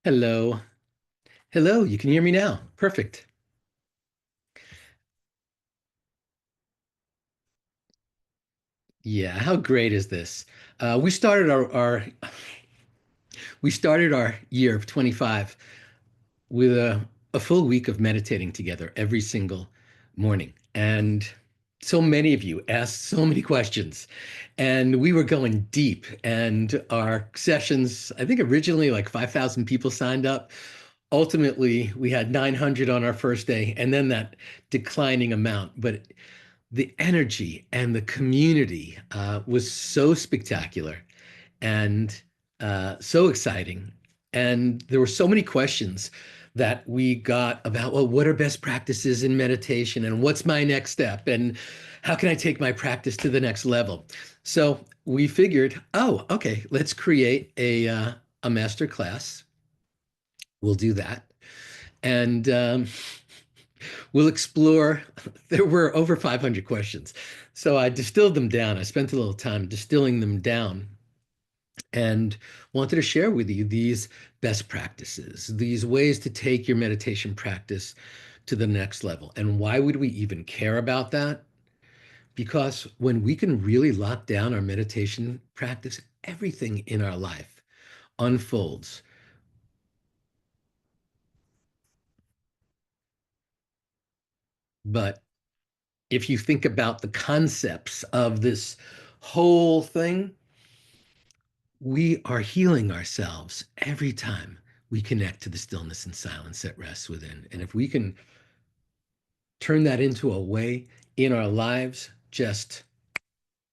Hello. Hello, you can hear me now. Perfect. Yeah, how great is this? We started our year of 25 with a full week of meditating together every single morning. And so many of you asked so many questions. And we were going deep. And our sessions, I think originally like 5,000 people signed up. Ultimately, we had 900 on our first day, and then that declining amount. But the energy and the community was so spectacular and so exciting. And there were so many questions that we got about, well, what are best practices in meditation? And what's my next step? And how can I take my practice to the next level? So we figured, oh, okay, let's create a master class. We'll do that. And we'll explore. There were over 500 questions. So I distilled them down. I spent a little time distilling them down and wanted to share with you these best practices, these ways to take your meditation practice to the next level. And why would we even care about that? Because when we can really lock down our meditation practice, everything in our life unfolds. But if you think about the concepts of this whole thing, we are healing ourselves every time we connect to the stillness and silence that rests within. And if we can turn that into a way in our lives, just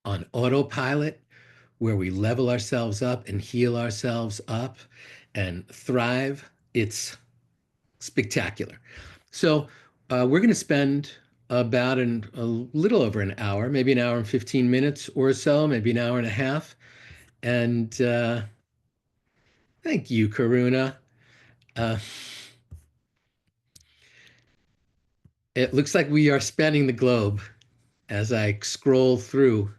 on autopilot, where we level ourselves up and heal ourselves up and thrive, it's spectacular. So we're going to spend about a little over an hour, maybe an hour and 15 minutes or so, maybe an hour and a half. And thank you, Karuna. Uh, it looks like we are spanning the globe as I scroll through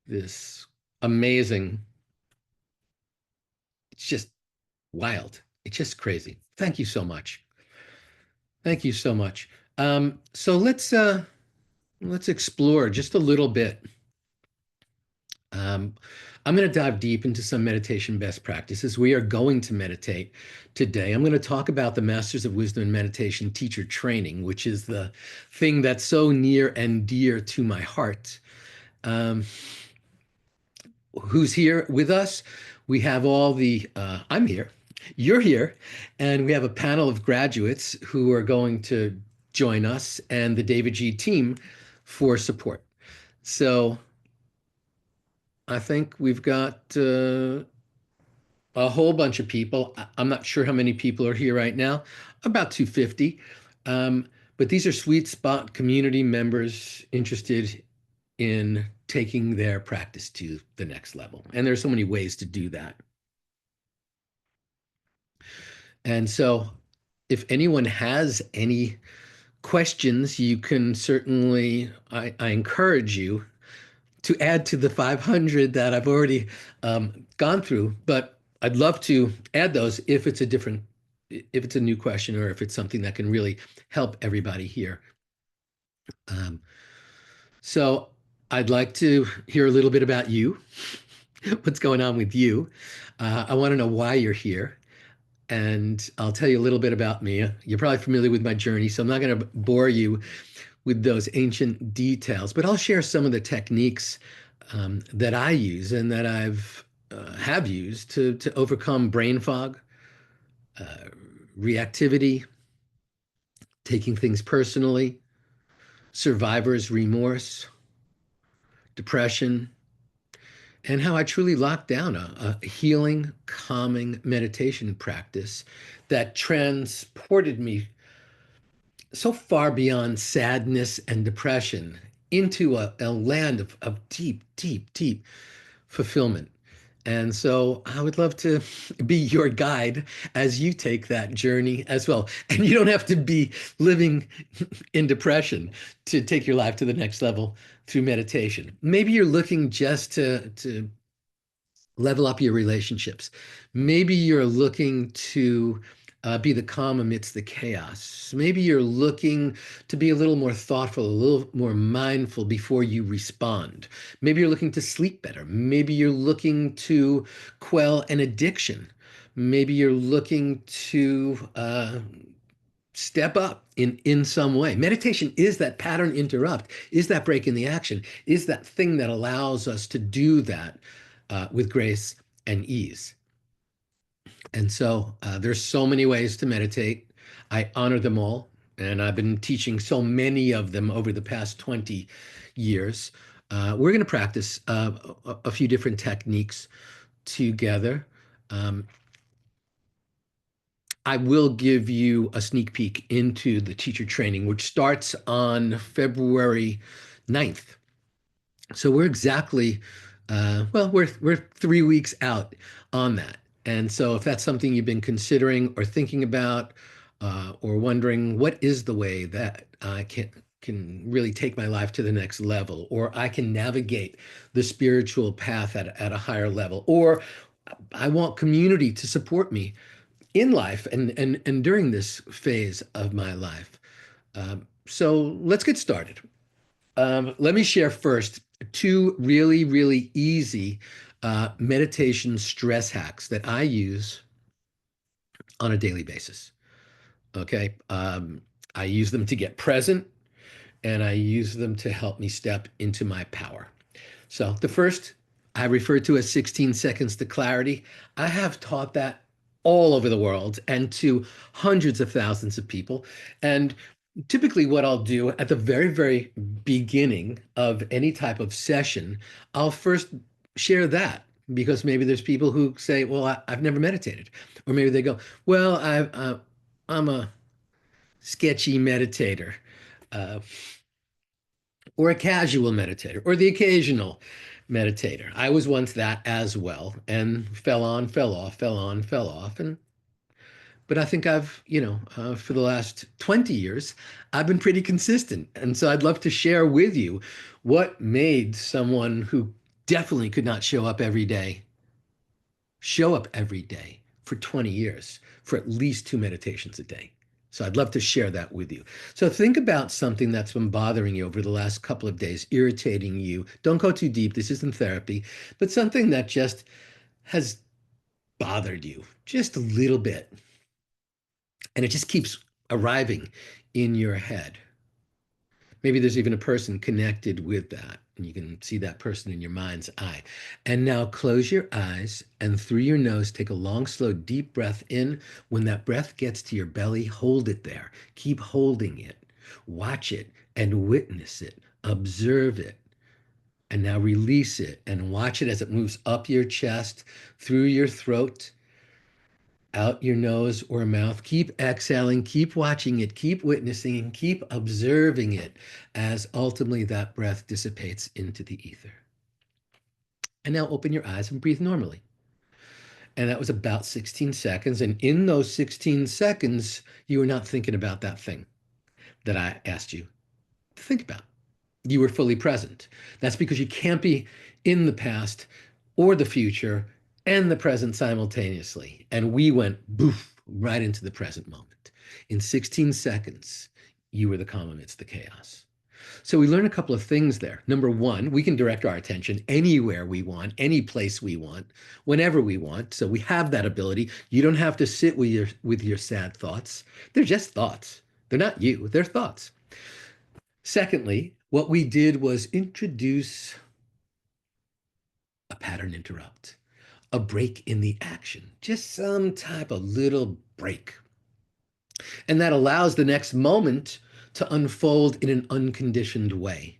this amazing, it's just wild. It's just crazy. Thank you so much. Thank you so much. So let's explore just a little bit. Um, I'm going to dive deep into some meditation best practices. We are going to meditate today. I'm going to talk about the Masters of Wisdom and Meditation teacher training, which is the thing that's so near and dear to my heart. Um, who's here with us? We have I'm here, you're here, and we have a panel of graduates who are going to join us and the davidji team for support. So I think we've got a whole bunch of people. I'm not sure how many people are here right now, about 250. But these are sweet spot community members interested in taking their practice to the next level. And there's so many ways to do that. And so if anyone has any questions, you can certainly, I encourage you to add to the 500 that I've already gone through, but I'd love to add those if it's if it's a new question or if it's something that can really help everybody here. Um, so I'd like to hear a little bit about you, what's going on with you. I want to know why you're here. And I'll tell you a little bit about me. You're probably familiar with my journey, so I'm not going to bore you with those ancient details, but I'll share some of the techniques that I use and that I've have used to overcome brain fog, uh, reactivity, taking things personally, survivor's remorse, depression, and how I truly locked down a healing, calming meditation practice that transported me so far beyond sadness and depression into a land of deep, deep, deep fulfillment. And so I would love to be your guide as you take that journey as well. And you don't have to be living in depression to take your life to the next level through meditation. Maybe you're looking just to level up your relationships. Maybe you're looking to be the calm amidst the chaos. Maybe you're looking to be a little more thoughtful, a little more mindful before you respond. Maybe you're looking to sleep better. Maybe you're looking to quell an addiction. Maybe you're looking to step up in some way. Meditation is that pattern interrupt, is that break in the action, is that thing that allows us to do that with grace and ease. And so there's so many ways to meditate. I honor them all, and I've been teaching so many of them over the past 20 years. We're going to practice a few different techniques together. Um, I will give you a sneak peek into the teacher training, which starts on February 9th. So we're exactly, well, we're 3 weeks out on that. And so if that's something you've been considering or thinking about, or wondering what is the way that I can really take my life to the next level, or I can navigate the spiritual path at a higher level, or I want community to support me in life and during this phase of my life. So let's get started. Let me share first two really, really easy meditation stress hacks that I use on a daily basis. Okay. I use them to get present and I use them to help me step into my power. So the first I refer to as 16 seconds to clarity. I have taught that all over the world and to hundreds of thousands of people. And typically what I'll do at the very, very beginning of any type of session, I'll first share that because maybe there's people who say, well, I've never meditated. Or maybe they go, well, I'm a sketchy meditator. Uh, or a casual meditator or the occasional meditator. I was once that as well and fell on, fell off, fell on, fell off. And but I think I've, for the last 20 years, I've been pretty consistent. And so I'd love to share with you what made someone who definitely could not show up every day for 20 years for at least two meditations a day. So I'd love to share that with you. So think about something that's been bothering you over the last couple of days, irritating you. Don't go too deep. This isn't therapy, but something that just has bothered you just a little bit. And it just keeps arriving in your head. Maybe there's even a person connected with that, and you can see that person in your mind's eye. And now close your eyes and through your nose, take a long, slow, deep breath in. When that breath gets to your belly, hold it there. Keep holding it. Watch it and witness it. Observe it. And now release it and watch it as it moves up your chest, through your throat, out your nose or mouth. Keep exhaling, keep watching it, keep witnessing, and keep observing it as ultimately that breath dissipates into the ether. And now open your eyes and breathe normally. And that was about 16 seconds. And in those 16 seconds, you were not thinking about that thing that I asked you to think about. You were fully present. That's because you can't be in the past or the future and the present simultaneously. And we went boof right into the present moment. In 16 seconds, you were the calm amidst the chaos. So we learned a couple of things there. Number one, we can direct our attention anywhere we want, any place we want, whenever we want. So we have that ability. You don't have to sit with your sad thoughts. They're just thoughts. They're not you, they're thoughts. Secondly, what we did was introduce a pattern interrupt, a break in the action, just some type of little break. And that allows the next moment to unfold in an unconditioned way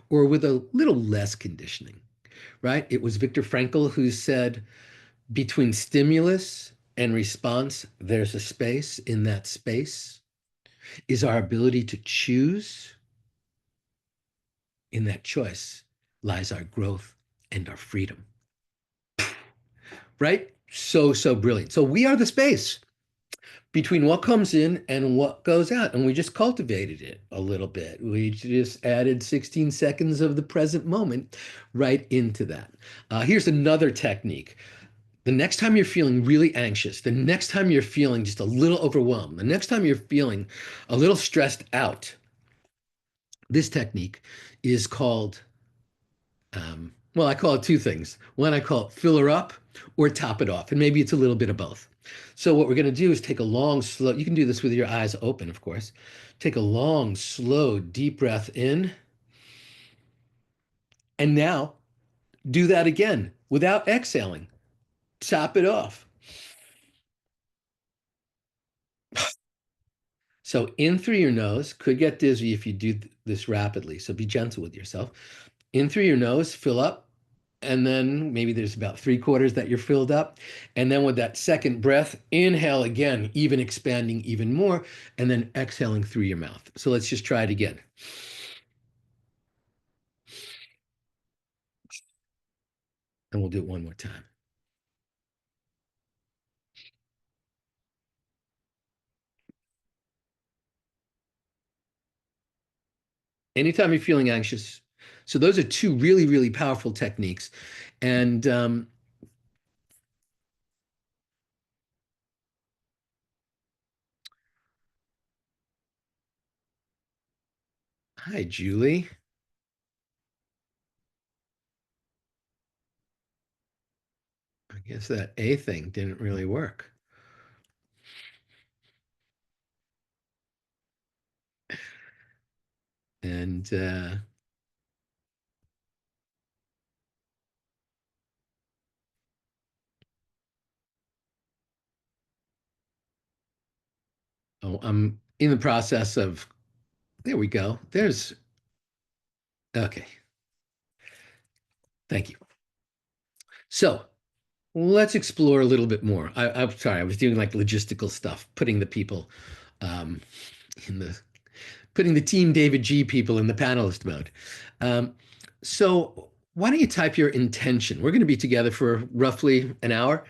or with a little less conditioning, right? It was Viktor Frankl who said, between stimulus and response, there's a space. In that space is our ability to choose. In that choice lies our growth and our freedom, right? So, so brilliant. So we are the space. between what comes in and what goes out. And we just cultivated it a little bit. We just added 16 seconds of the present moment right into that. Here's another technique. The next time you're feeling really anxious, the next time you're feeling just a little overwhelmed, the next time you're feeling a little stressed out, this technique is called, well, I call it two things. One, I call it fill her up or top it off. And maybe it's a little bit of both. So what we're going to do is take a long, slow, you can do this with your eyes open, of course. Take a long, slow, deep breath in. And now do that again without exhaling. Top it off. So in through your nose, could get dizzy if you do this rapidly. So be gentle with yourself. In through your nose, fill up. And then maybe there's about three-quarters that you're filled up. And then with that second breath, inhale again, even expanding even more, and then exhaling through your mouth. So let's just try it again. And we'll do it one more time. Anytime you're feeling anxious. So those are two really, really powerful techniques. And hi, Julie. I guess that A thing didn't really work. And oh, I'm in the process of, there we go. There's, okay. Thank you. So let's explore a little bit more. I'm sorry, I was doing like logistical stuff, putting the people um, in the putting the team David G people in the panelist mode. So why don't you type your intention? We're going to be together for roughly an hour.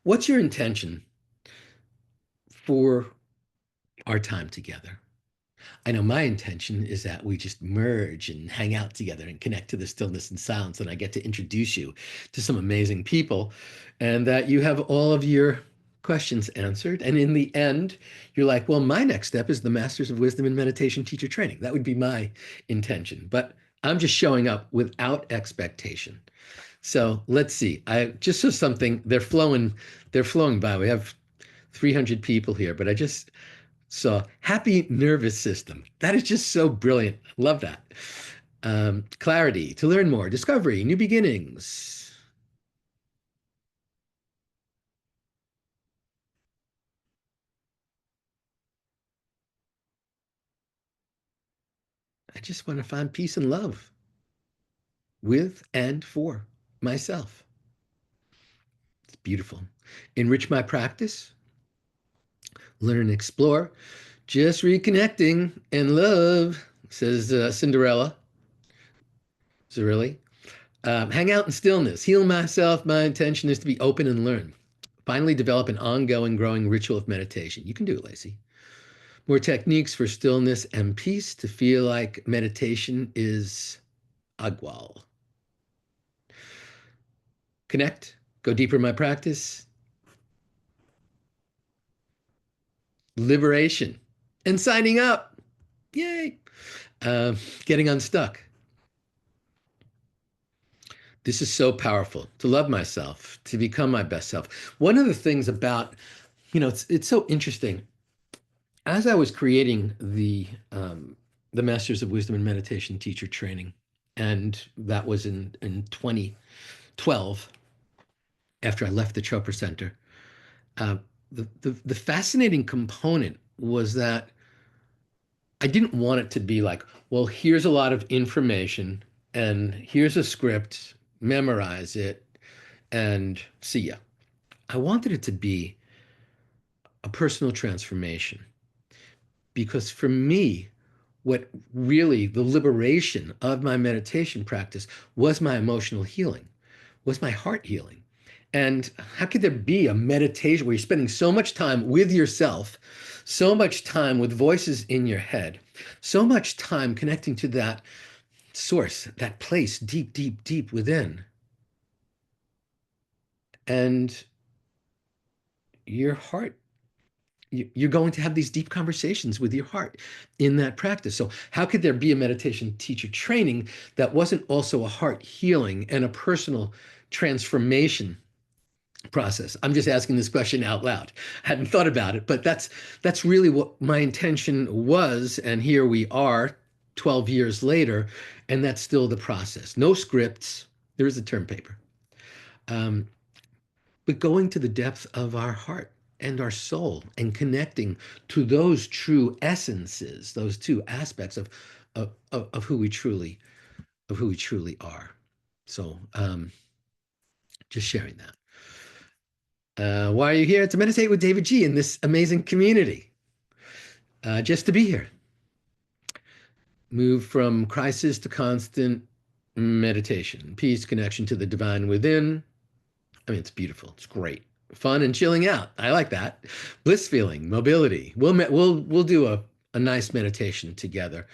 What's your intention for our time together? I know my intention is that we just merge and hang out together and connect to the stillness and silence, and I get to introduce you to some amazing people, and that you have all of your questions answered. And in the end, you're like, well, my next step is the Masters of Wisdom and Meditation teacher training. That would be my intention. But I'm just showing up without expectation. So let's see. I just saw something. They're flowing by. We have 300 people here, but I just so happy nervous system. That is just so brilliant. Love that. Clarity, to learn more, discovery, new beginnings. I just want to find peace and love with and for myself. It's beautiful. Enrich my practice, learn and explore. Just reconnecting and love, says Cinderella. Zarelli. Hang out in stillness, heal myself. My intention is to be open and learn. Finally, develop an ongoing, growing ritual of meditation. You can do it, Lacey. More techniques for stillness and peace to feel like meditation is agwal. Connect, go deeper in my practice, liberation, and signing up. Yay. Getting unstuck. This is so powerful to love myself, to become my best self. One of the things about, it's so interesting. As I was creating the Masters of Wisdom and Meditation teacher training, and that was in 2012, after I left the Chopra Center, uh, the fascinating component was that I didn't want it to be like, well, here's a lot of information, and here's a script, memorize it, and see ya. I wanted it to be a personal transformation because for me, what really the liberation of my meditation practice was my emotional healing, was my heart healing. And how could there be a meditation where you're spending so much time with yourself, so much time with voices in your head, so much time connecting to that source, that place deep, deep, deep within, and your heart? You're going to have these deep conversations with your heart in that practice. So, how could there be a meditation teacher training that wasn't also a heart healing and a personal transformation process? I'm just asking this question out loud. I hadn't thought about it, but that's really what my intention was. And here we are 12 years later, and that's still the process. No scripts. There is a term paper. Um, but going to the depth of our heart and our soul and connecting to those true essences, those two aspects of who we truly are. So just sharing that. Why are you here? To meditate with David G in this amazing community. Just to be here. Move from crisis to constant meditation, peace, connection to the divine within. I mean, it's beautiful. It's great. Fun and chilling out. I like that. Bliss feeling, mobility. We'll do a nice meditation together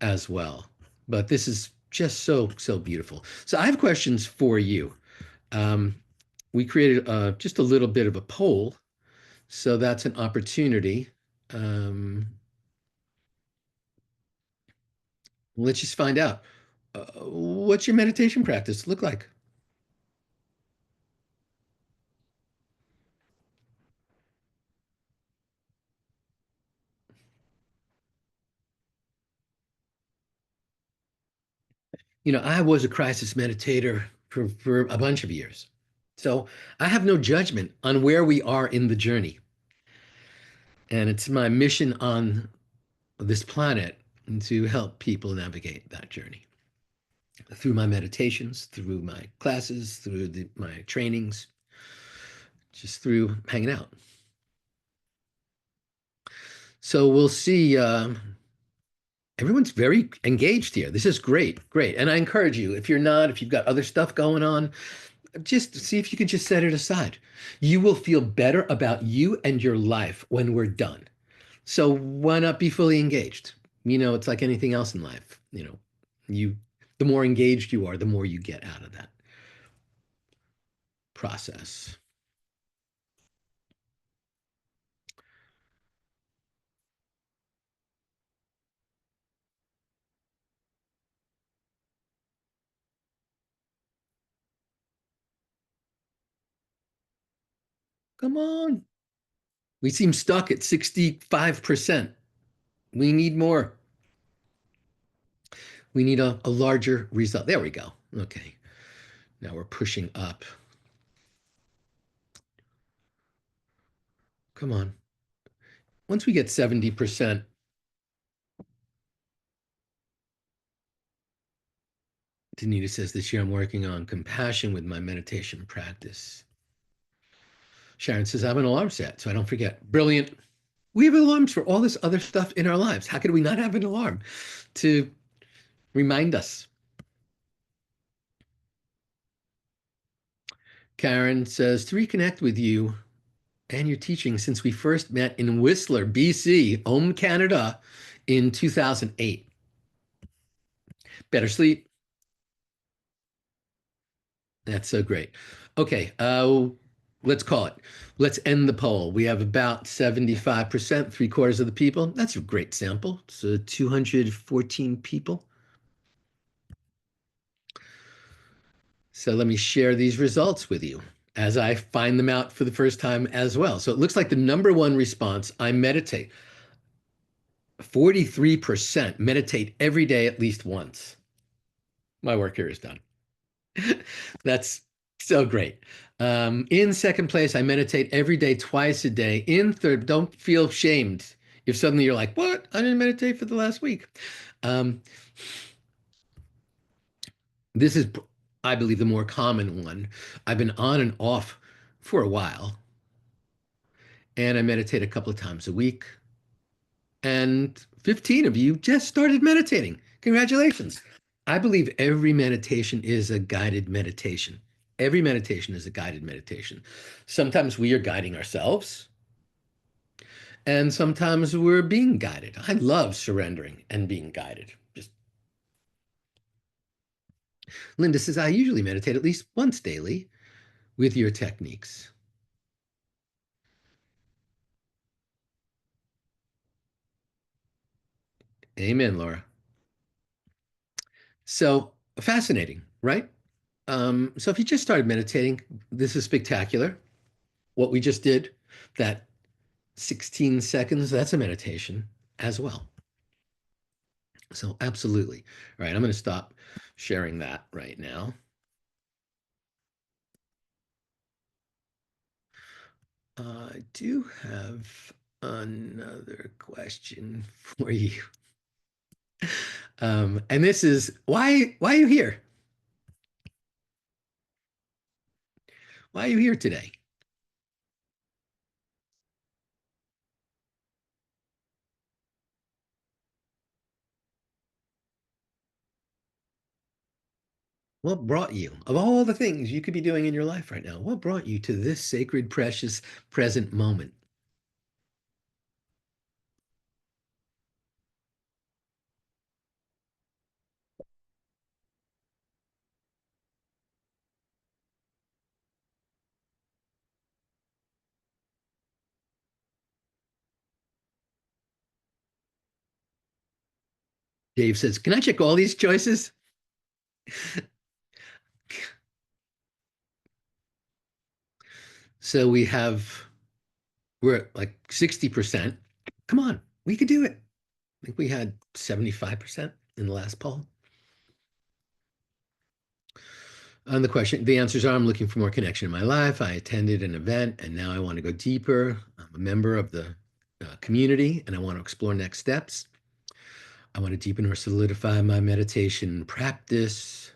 as well. But this is just so beautiful. So I have questions for you. Um, we created just a little bit of a poll, so that's an opportunity. Um, let's just find out. What's your meditation practice look like? I was a crisis meditator for a bunch of years. So I have no judgment on where we are in the journey. And it's my mission on this planet to help people navigate that journey through my meditations, through my classes, through my trainings, just through hanging out. So we'll see. Everyone's very engaged here. This is great, great. And I encourage you, if you're not, if you've got other stuff going on, just see if you can just set it aside. You will feel better about you and your life when we're done. So why not be fully engaged? It's like anything else in life. You the more engaged you are, the more you get out of that process. Come on. We seem stuck at 65%. We need more. We need a larger result. There we go. Okay. Now we're pushing up. Come on. Once we get 70%, Danita says this year I'm working on compassion with my meditation practice. Sharon says I have an alarm set so I don't forget. Brilliant. We have alarms for all this other stuff in our lives. How could we not have an alarm to remind us? Karen says to reconnect with you and your teaching since we first met in Whistler, BC, home Canada, in 2008. Better sleep. That's so great. Okay, let's call it. Let's end the poll. We have about 75%, three-quarters of the people. That's a great sample. So 214 people. So let me share these results with you as I find them out for the first time as well. So it looks like the number one response, I meditate. 43% meditate every day at least once. My work here is done. That's so great. In second place, I meditate every day, twice a day. In third, don't feel shamed if suddenly you're like, what? I didn't meditate for the last week. Um, this is, I believe, the more common one. I've been on and off for a while, and I meditate a couple of times a week. And 15 of you just started meditating. Congratulations. I believe every meditation is a guided meditation. Every meditation is a guided meditation. Sometimes we are guiding ourselves, and sometimes we're being guided. I love surrendering and being guided. Just Linda says, I usually meditate at least once daily with your techniques. Amen, Laura. So fascinating, right? So if you just started meditating, this is spectacular. What we just did, that 16 seconds, that's a meditation as well. So absolutely. All right, I'm going to stop sharing that right now. I do have another question for you. And this is why are you here? Why are you here today? What brought you, of all the things you could be doing in your life right now, what brought you to this sacred, precious present moment? Dave says, can I check all these choices? So we're at like 60%. Come on, we could do it. I think we had 75% in the last poll. On the question, the answers are I'm looking for more connection in my life. I attended an event and now I want to go deeper. I'm a member of the community and I want to explore next steps. I want to deepen or solidify my meditation practice.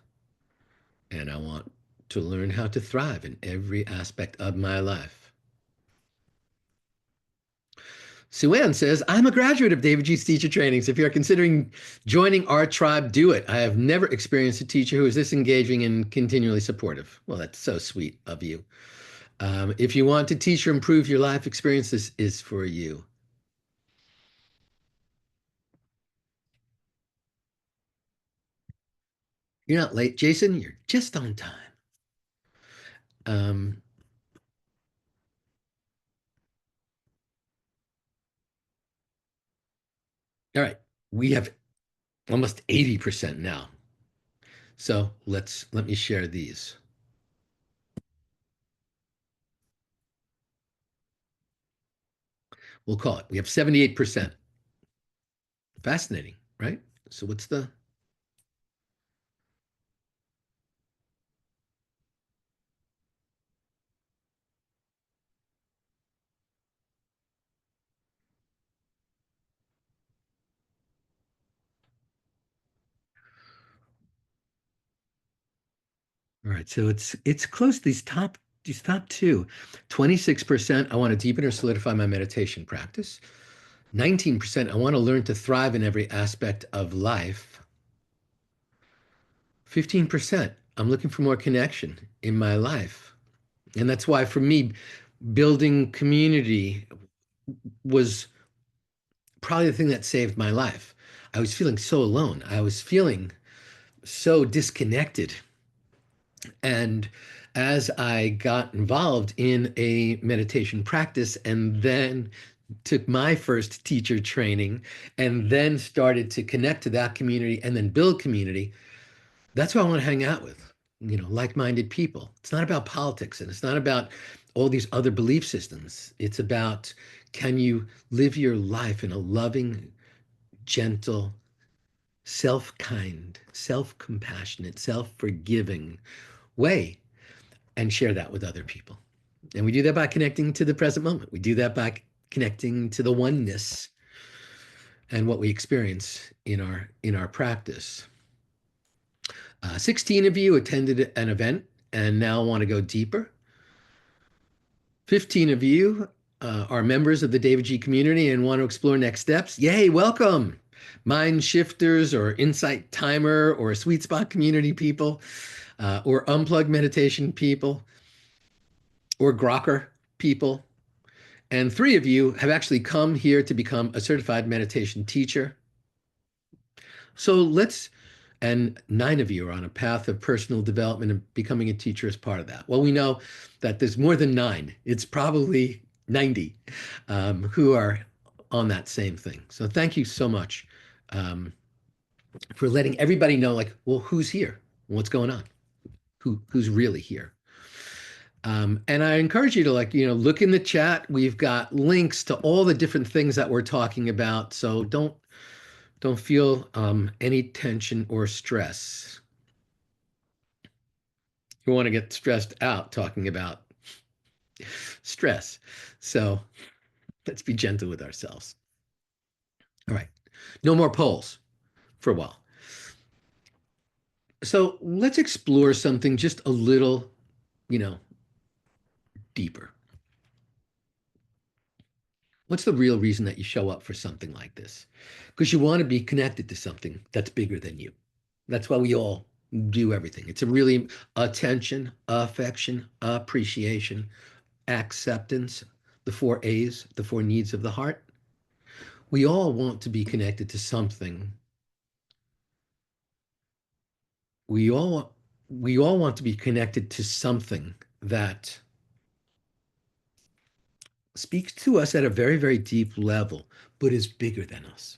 And I want to learn how to thrive in every aspect of my life. Sue Ann says, I'm a graduate of David G's teacher trainings. If you're considering joining our tribe, do it. I have never experienced a teacher who is this engaging and continually supportive. Well, that's so sweet of you. If you want to teach or improve your life experience, this is for you. You're not late, Jason. You're just on time. Um, all right. We have almost 80% now. So let me share these. We'll call it. We have 78%. Fascinating, right? So what's the all right? So it's close. These top two. 26%, I want to deepen or solidify my meditation practice. 19%, I want to learn to thrive in every aspect of life. 15%, I'm looking for more connection in my life. And that's why for me, building community was probably the thing that saved my life. I was feeling so alone. I was feeling so disconnected. And as I got involved in a meditation practice and then took my first teacher training and then started to connect to that community and then build community, that's who I want to hang out with, like-minded people. It's not about politics and it's not about all these other belief systems. It's about, can you live your life in a loving, gentle, self-kind, self-compassionate, self-forgiving way and share that with other people. And we do that by connecting to the present moment. We do that by connecting to the oneness and what we experience in our practice. 16 of you attended an event and now want to go deeper. 15 of you are members of the davidji community and want to explore next steps. Yay, welcome. mind shifters or insight timer or sweet spot community people, or unplugged meditation people, or Grokker people. And three of you have actually come here to become a certified meditation teacher. So and nine of you are on a path of personal development and becoming a teacher as part of that. Well, we know that there's more than nine. It's probably 90 who are on that same thing. So thank you so much for letting everybody know, like, well, who's here? What's going on? Who's really here? And I encourage you to look in the chat. We've got links to all the different things that we're talking about. So don't feel any tension or stress. You want to get stressed out talking about stress. So let's be gentle with ourselves. All right. No more polls for a while. So let's explore something just a little, you know, deeper. What's the real reason that you show up for something like this? Because you want to be connected to something that's bigger than you. That's why we all do everything. It's a really attention, affection, appreciation, acceptance, the four A's, the four needs of the heart. We all want to be connected to something. We all we all want to be connected to something that speaks to us at a very, very deep level, but is bigger than us.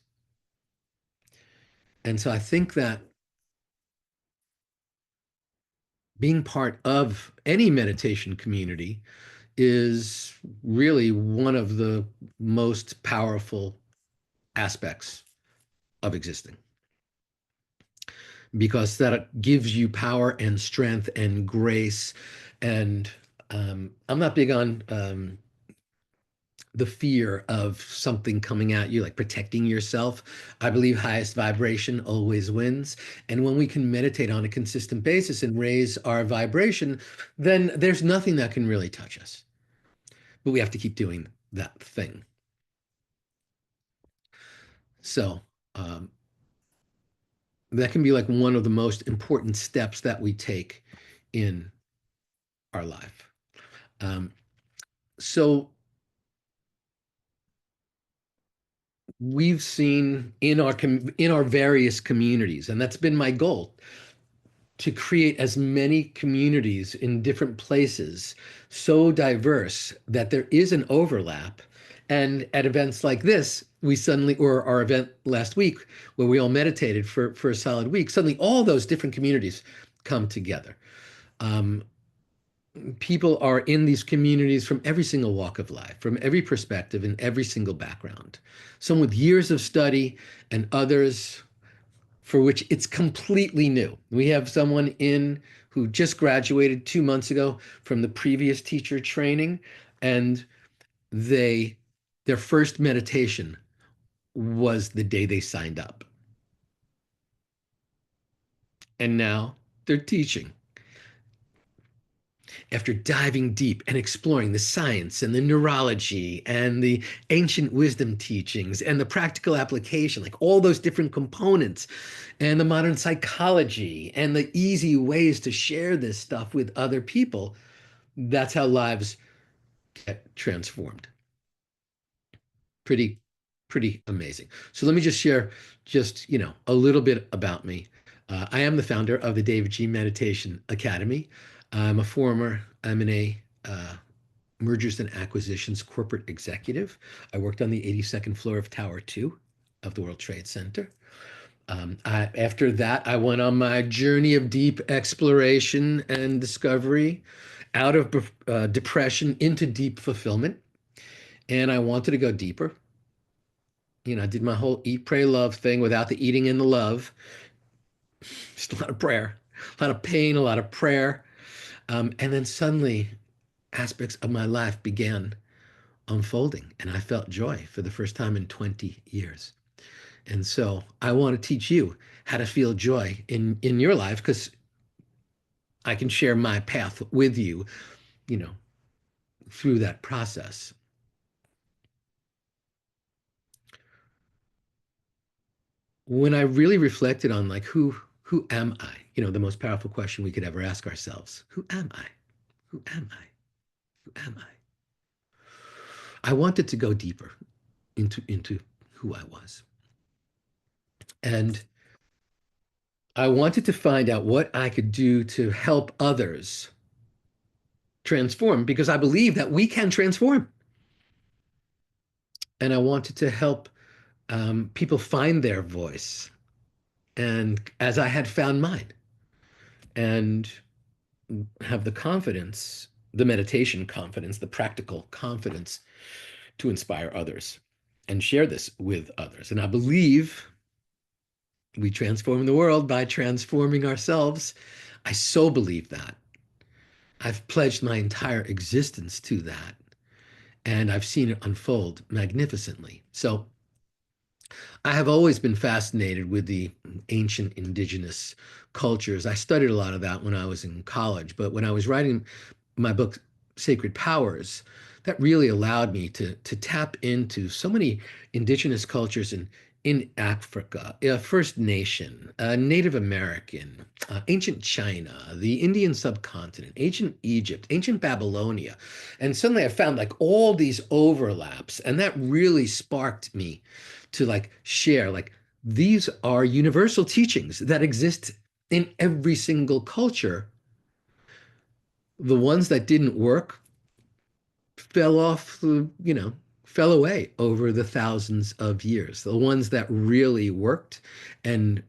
And so I think that being part of any meditation community is really one of the most powerful aspects of existing because that gives you power and strength and grace. And I'm not big on the fear of something coming at you, like protecting yourself. I believe highest vibration always wins. And when we can meditate on a consistent basis and raise our vibration, then there's nothing that can really touch us. But we have to keep doing that thing. So that can be like one of the most important steps that we take in our life. Um, so we've seen in our various communities, and that's been my goal to create as many communities in different places, so diverse that there is an overlap. And at events like this, we suddenly, or our event last week, where we all meditated for a solid week, suddenly all those different communities come together. Um, People are in these communities from every single walk of life, from every perspective, and every single background. Some with years of study, and others for which it's completely new. We have someone in who just graduated 2 months ago from the previous teacher training, and they their first meditation was the day they signed up. And now they're teaching. After diving deep and exploring the science and the neurology and the ancient wisdom teachings and the practical application, like all those different components, and the modern psychology and the easy ways to share this stuff with other people, that's how lives get transformed. Pretty, pretty amazing. So let me just share a little bit about me. I am the founder of the davidji Meditation Academy. I'm a former M&A mergers and acquisitions corporate executive. I worked on the 82nd floor of Tower 2 of the World Trade Center. After that, I went on my journey of deep exploration and discovery out of depression into deep fulfillment. And I wanted to go deeper. I did my whole eat, pray, love thing without the eating and the love. Just a lot of prayer, a lot of pain, a lot of prayer. And then suddenly aspects of my life began unfolding, and I felt joy for the first time in 20 years. And so I want to teach you how to feel joy in your life because I can share my path with you, you know, through that process. when I really reflected on like who am I? You know, the most powerful question we could ever ask ourselves. Who am I? Who am I? Who am I? I wanted to go deeper into who I was. And I wanted to find out what I could do to help others transform because I believe that we can transform. And I wanted to help people find their voice. And as I had found mine, and have the confidence, the meditation confidence, the practical confidence to inspire others and share this with others. And I believe we transform the world by transforming ourselves. I so believe that. I've pledged my entire existence to that, and I've seen it unfold magnificently. So I have always been fascinated with the ancient indigenous cultures. I studied a lot of that when I was in college, but when I was writing my book, Sacred Powers, that really allowed me to tap into so many indigenous cultures in Africa, First Nation, Native American, ancient China, the Indian subcontinent, ancient Egypt, ancient Babylonia. And suddenly I found like all these overlaps, and that really sparked me to like share like these are universal teachings that exist in every single culture. The ones that didn't work fell off the, fell away over the thousands of years. The ones that really worked and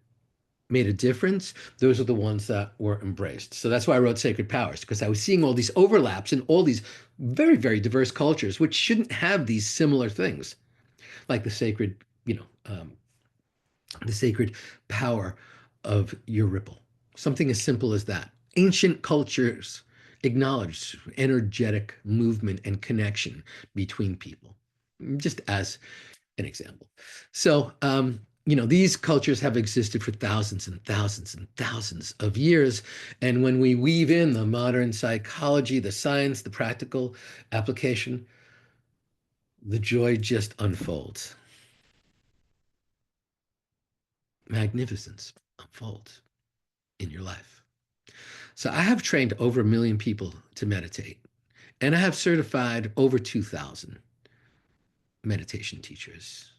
made a difference, those are the ones that were embraced. So that's why I wrote Sacred Powers, because I was seeing all these overlaps in all these very, very diverse cultures, which shouldn't have these similar things, like the sacred power of your ripple. Something as simple as that. Ancient cultures acknowledge energetic movement and connection between people, just as an example. So, these cultures have existed for thousands and thousands and thousands of years. And when we weave in the modern psychology, the science, the practical application, the joy just unfolds. Magnificence unfolds in your life. So I have trained over 1 million people to meditate, and I have certified over 2,000 meditation teachers.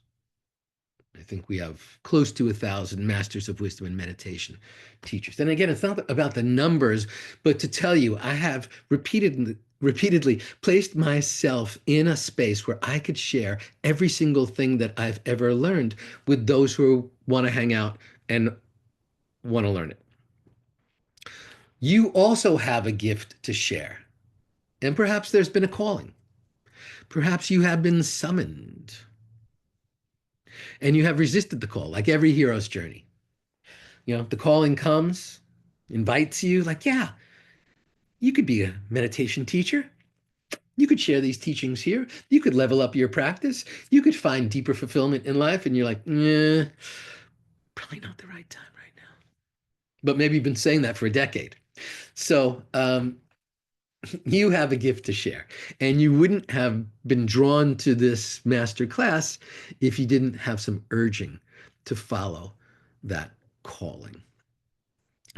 I think we have close to 1,000 masters of wisdom and meditation teachers. And again, it's not about the numbers, but to tell you, I have repeatedly placed myself in a space where I could share every single thing that I've ever learned with those who want to hang out and want to learn it. You also have a gift to share. And perhaps there's been a calling. Perhaps you have been summoned and you have resisted the call, like every hero's journey. The calling comes, invites you, like, yeah, you could be a meditation teacher. You could share these teachings here. You could level up your practice. You could find deeper fulfillment in life. And you're like, probably not the right time right now. But maybe you've been saying that for a decade. So, you have a gift to share. And you wouldn't have been drawn to this master class if you didn't have some urging to follow that calling.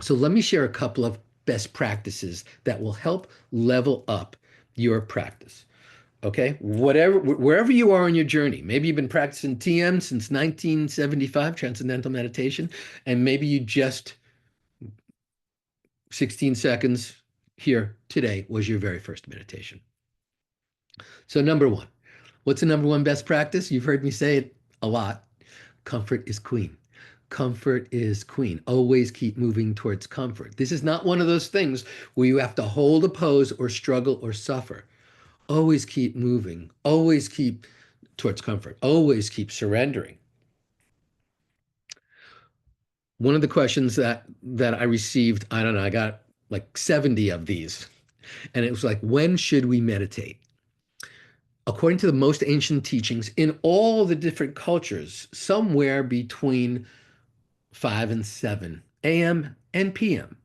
So let me share a couple of best practices that will help level up your practice. Okay, wherever you are in your journey, maybe you've been practicing TM since 1975, Transcendental Meditation, and maybe you just 16 seconds here today was your very first meditation. So number one, what's the number one best practice? You've heard me say it a lot. Comfort is queen. Comfort is queen. Always keep moving towards comfort. This is not one of those things where you have to hold a pose or struggle or suffer. Always keep moving. Always keep towards comfort. Always keep surrendering. One of the questions that I received, I don't know, I got like 70 of these. And it was like, when should we meditate? According to the most ancient teachings in all the different cultures, somewhere between 5 and 7 a.m. and p.m.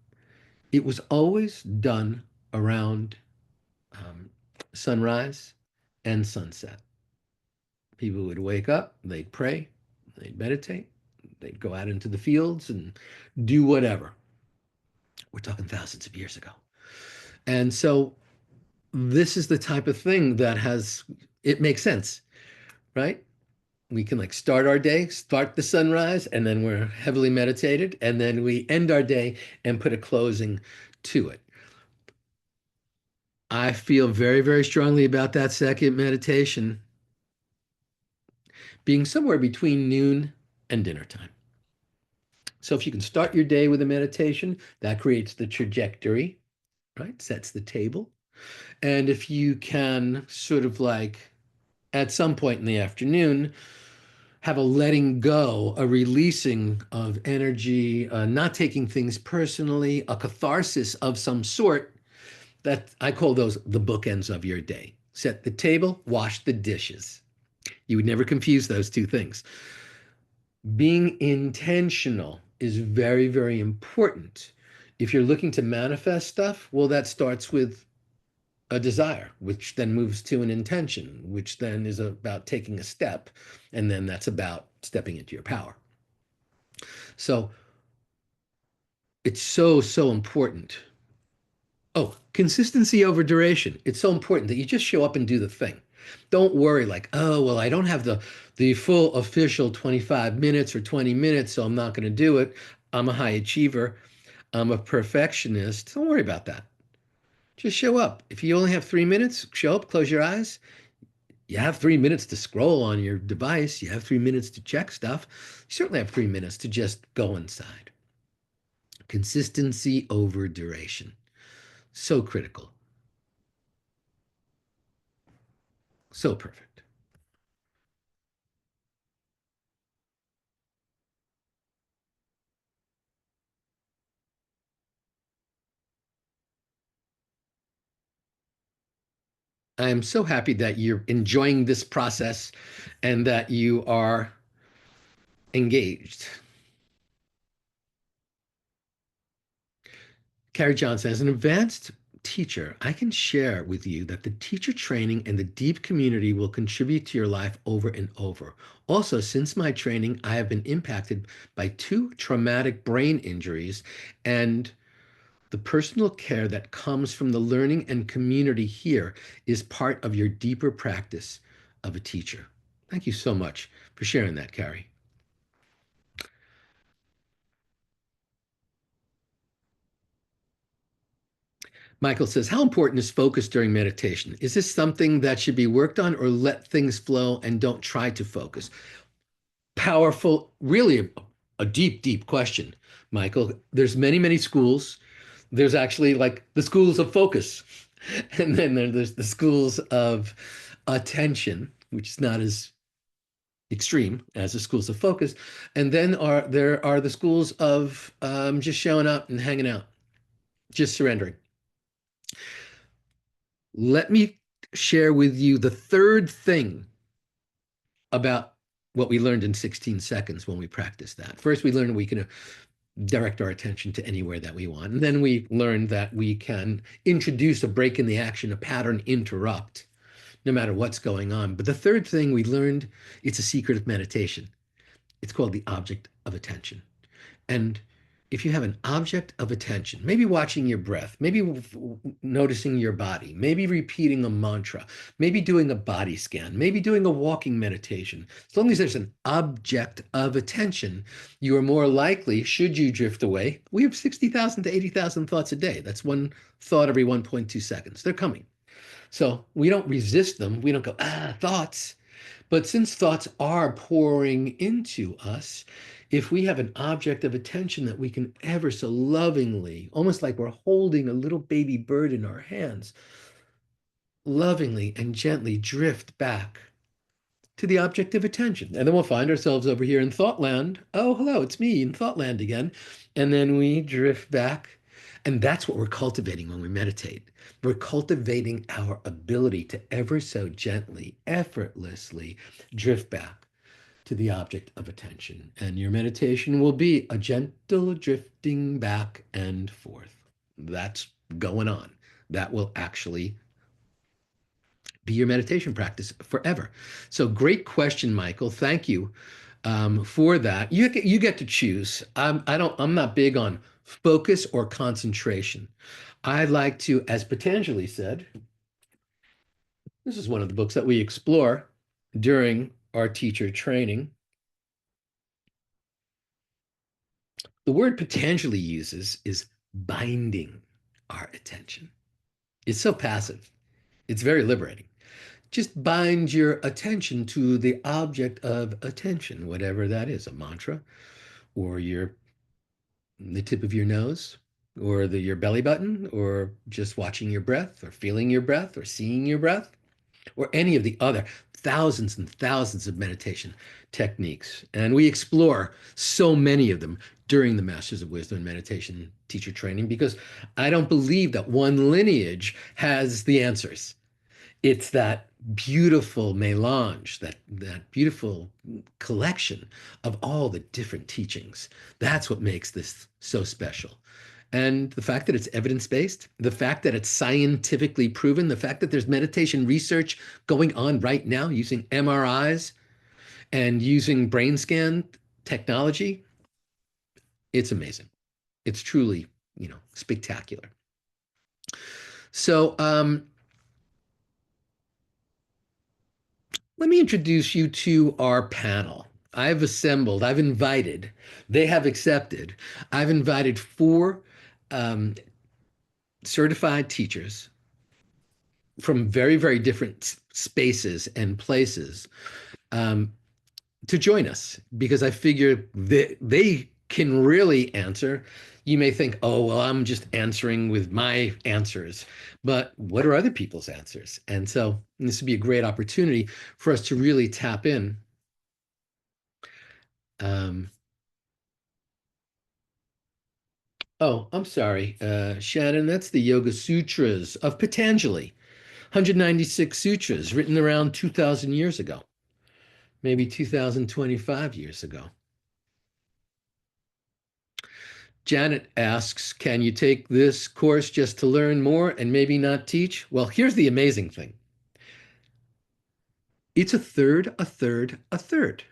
It was always done around um, sunrise and sunset. People would wake up, they'd pray, they'd meditate, they'd go out into the fields and do whatever. We're talking thousands of years ago. And so this is the type of thing that has, it makes sense, right? We can like start our day, start the sunrise, and then we're heavily meditated, and then we end our day and put a closing to it. I feel very, very strongly about that second meditation being somewhere between noon and dinner time. So if you can start your day with a meditation, that creates the trajectory, right? Sets the table. And if you can sort of like at some point in the afternoon, have a letting go, a releasing of energy, not taking things personally, a catharsis of some sort, that I call those the bookends of your day. Set the table, wash the dishes. You would never confuse those two things. Being intentional is very, very important. If you're looking to manifest stuff, well, that starts with a desire, which then moves to an intention, which then is about taking a step. And then that's about stepping into your power. So it's so, so important. Oh, consistency over duration. It's so important that you just show up and do the thing. Don't worry like, oh, well, I don't have the full official 25 minutes or 20 minutes, so I'm not going to do it. I'm a high achiever. I'm a perfectionist. Don't worry about that. Just show up. If you only have 3 minutes, show up, close your eyes. You have 3 minutes to scroll on your device. You have 3 minutes to check stuff. You certainly have 3 minutes to just go inside. Consistency over duration. So critical. So perfect. I am so happy that you're enjoying this process and that you are engaged. Carrie Johnson, as an advanced teacher, I can share with you that the teacher training and the deep community will contribute to your life over and over. Also, since my training, I have been impacted by two traumatic brain injuries, and the personal care that comes from the learning and community here is part of your deeper practice of a teacher. Thank you so much for sharing that, Carrie. Michael says, how important is focus during meditation? Is this something that should be worked on or let things flow and don't try to focus? Powerful, really a deep, deep question, Michael. There's many, many schools. There's actually like the schools of focus. And then there's the schools of attention, which is not as extreme as the schools of focus. And then there are the schools of just showing up and hanging out, just surrendering. Let me share with you the third thing about what we learned in 16 seconds when we practiced that. First, we learned we can direct our attention to anywhere that we want. And then we learned that we can introduce a break in the action, a pattern interrupt, no matter what's going on. But the third thing we learned, it's a secret of meditation. It's called the object of attention. And if you have an object of attention, maybe watching your breath, maybe noticing your body, maybe repeating a mantra, maybe doing a body scan, maybe doing a walking meditation, as long as there's an object of attention, you are more likely, should you drift away, we have 60,000 to 80,000 thoughts a day. That's one thought every 1.2 seconds. They're coming. So we don't resist them. We don't go, thoughts. But since thoughts are pouring into us, if we have an object of attention that we can ever so lovingly, almost like we're holding a little baby bird in our hands, lovingly and gently drift back to the object of attention. And then we'll find ourselves over here in thought land. Oh, hello, it's me in thought land again. And then we drift back. And that's what we're cultivating when we meditate. We're cultivating our ability to ever so gently, effortlessly drift back to the object of attention. And your meditation will be a gentle drifting back and forth. That's going on. That will actually be your meditation practice forever. So great question, Michael. Thank you. for that. You get to choose. I'm not big on focus or concentration. I like to, as Patanjali said, this is one of the books that we explore during our teacher training. The word Patanjali uses is binding our attention. It's so passive. It's very liberating. Just bind your attention to the object of attention, whatever that is, a mantra, or the tip of your nose, or your belly button, or just watching your breath, or feeling your breath, or seeing your breath, or any of the other thousands and thousands of meditation techniques. And we explore so many of them during the Masters of Wisdom and Meditation teacher training because I don't believe that one lineage has the answers. It's that beautiful melange, that beautiful collection of all the different teachings. That's what makes this so special. And the fact that it's evidence-based, the fact that it's scientifically proven, the fact that there's meditation research going on right now using MRIs and using brain scan technology, it's amazing. It's truly, spectacular. So, let me introduce you to our panel. I've invited, they have accepted. I've invited four um, certified teachers from very, very different spaces and places um, to join us because I figure they can really answer. You may think, oh, well, I'm just answering with my answers, but what are other people's answers? And so this would be a great opportunity for us to really tap in. Um, oh, I'm sorry, Shannon, that's the Yoga Sutras of Patanjali, 196 sutras written around 2,000 years ago, maybe 2,025 years ago. Janet asks, can you take this course just to learn more and maybe not teach? Well, here's the amazing thing. It's a third, a third, a third.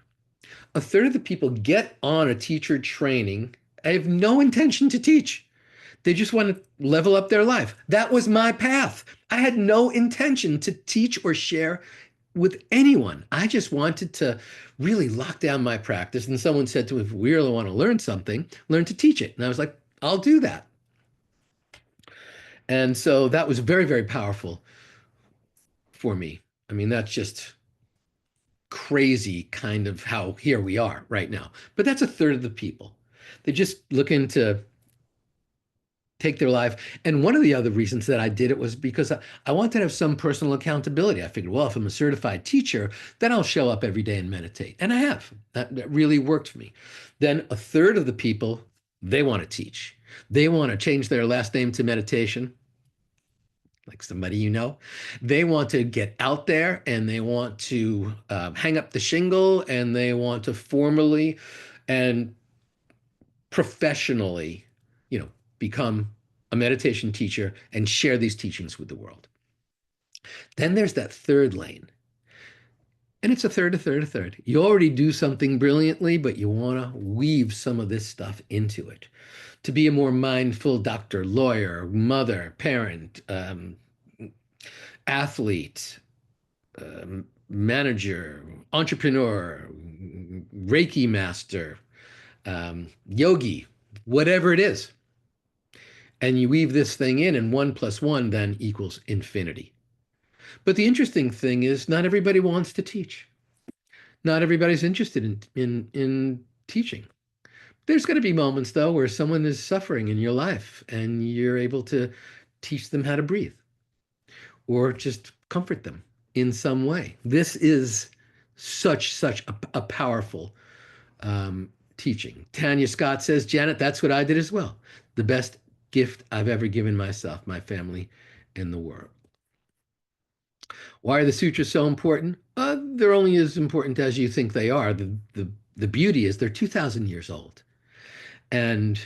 A third of the people get on a teacher training. I have no intention to teach. They just want to level up their life. That was my path. I had no intention to teach or share with anyone. I just wanted to really lock down my practice. And someone said to me, if we really want to learn something, learn to teach it. And I was like, I'll do that. And so that was very, very powerful for me. I mean, that's just crazy kind of how here we are right now. But that's a third of the people. They just looking to take their life. And one of the other reasons that I did it was because I wanted to have some personal accountability. I figured, well, if I'm a certified teacher, then I'll show up every day and meditate. And I have. That really worked for me. Then a third of the people, they want to teach. They want to change their last name to meditation, like somebody you know. They want to get out there and they want to hang up the shingle and they want to formally and professionally, become a meditation teacher and share these teachings with the world. Then there's that third lane. And it's a third, a third, a third. You already do something brilliantly, but you want to weave some of this stuff into it. To be a more mindful doctor, lawyer, mother, parent, athlete, manager, entrepreneur, Reiki master, yogi, whatever it is. And you weave this thing in, and 1 + 1 then equals infinity. But the interesting thing is, not everybody wants to teach. Not everybody's interested in teaching. There's going to be moments, though, where someone is suffering in your life, and you're able to teach them how to breathe, or just comfort them in some way. This is such a powerful teaching. Tanya Scott says, Janet, that's what I did as well. The best gift I've ever given myself, my family, and the world. Why are the sutras so important? They're only as important as you think they are. The beauty is they're 2,000 years old, and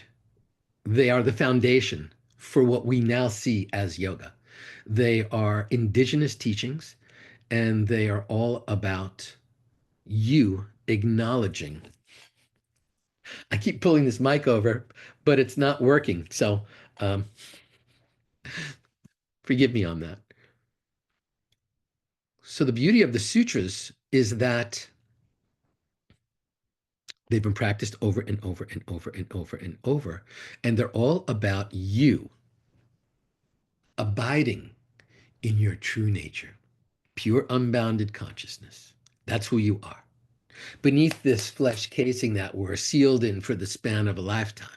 they are the foundation for what we now see as yoga. They are indigenous teachings, and they are all about you acknowledging. I keep pulling this mic over, but it's not working. So um, forgive me on that. So the beauty of the sutras is that they've been practiced over and over and over and over and over. And they're all about you abiding in your true nature, pure unbounded consciousness. That's who you are. Beneath this flesh casing that we're sealed in for the span of a lifetime,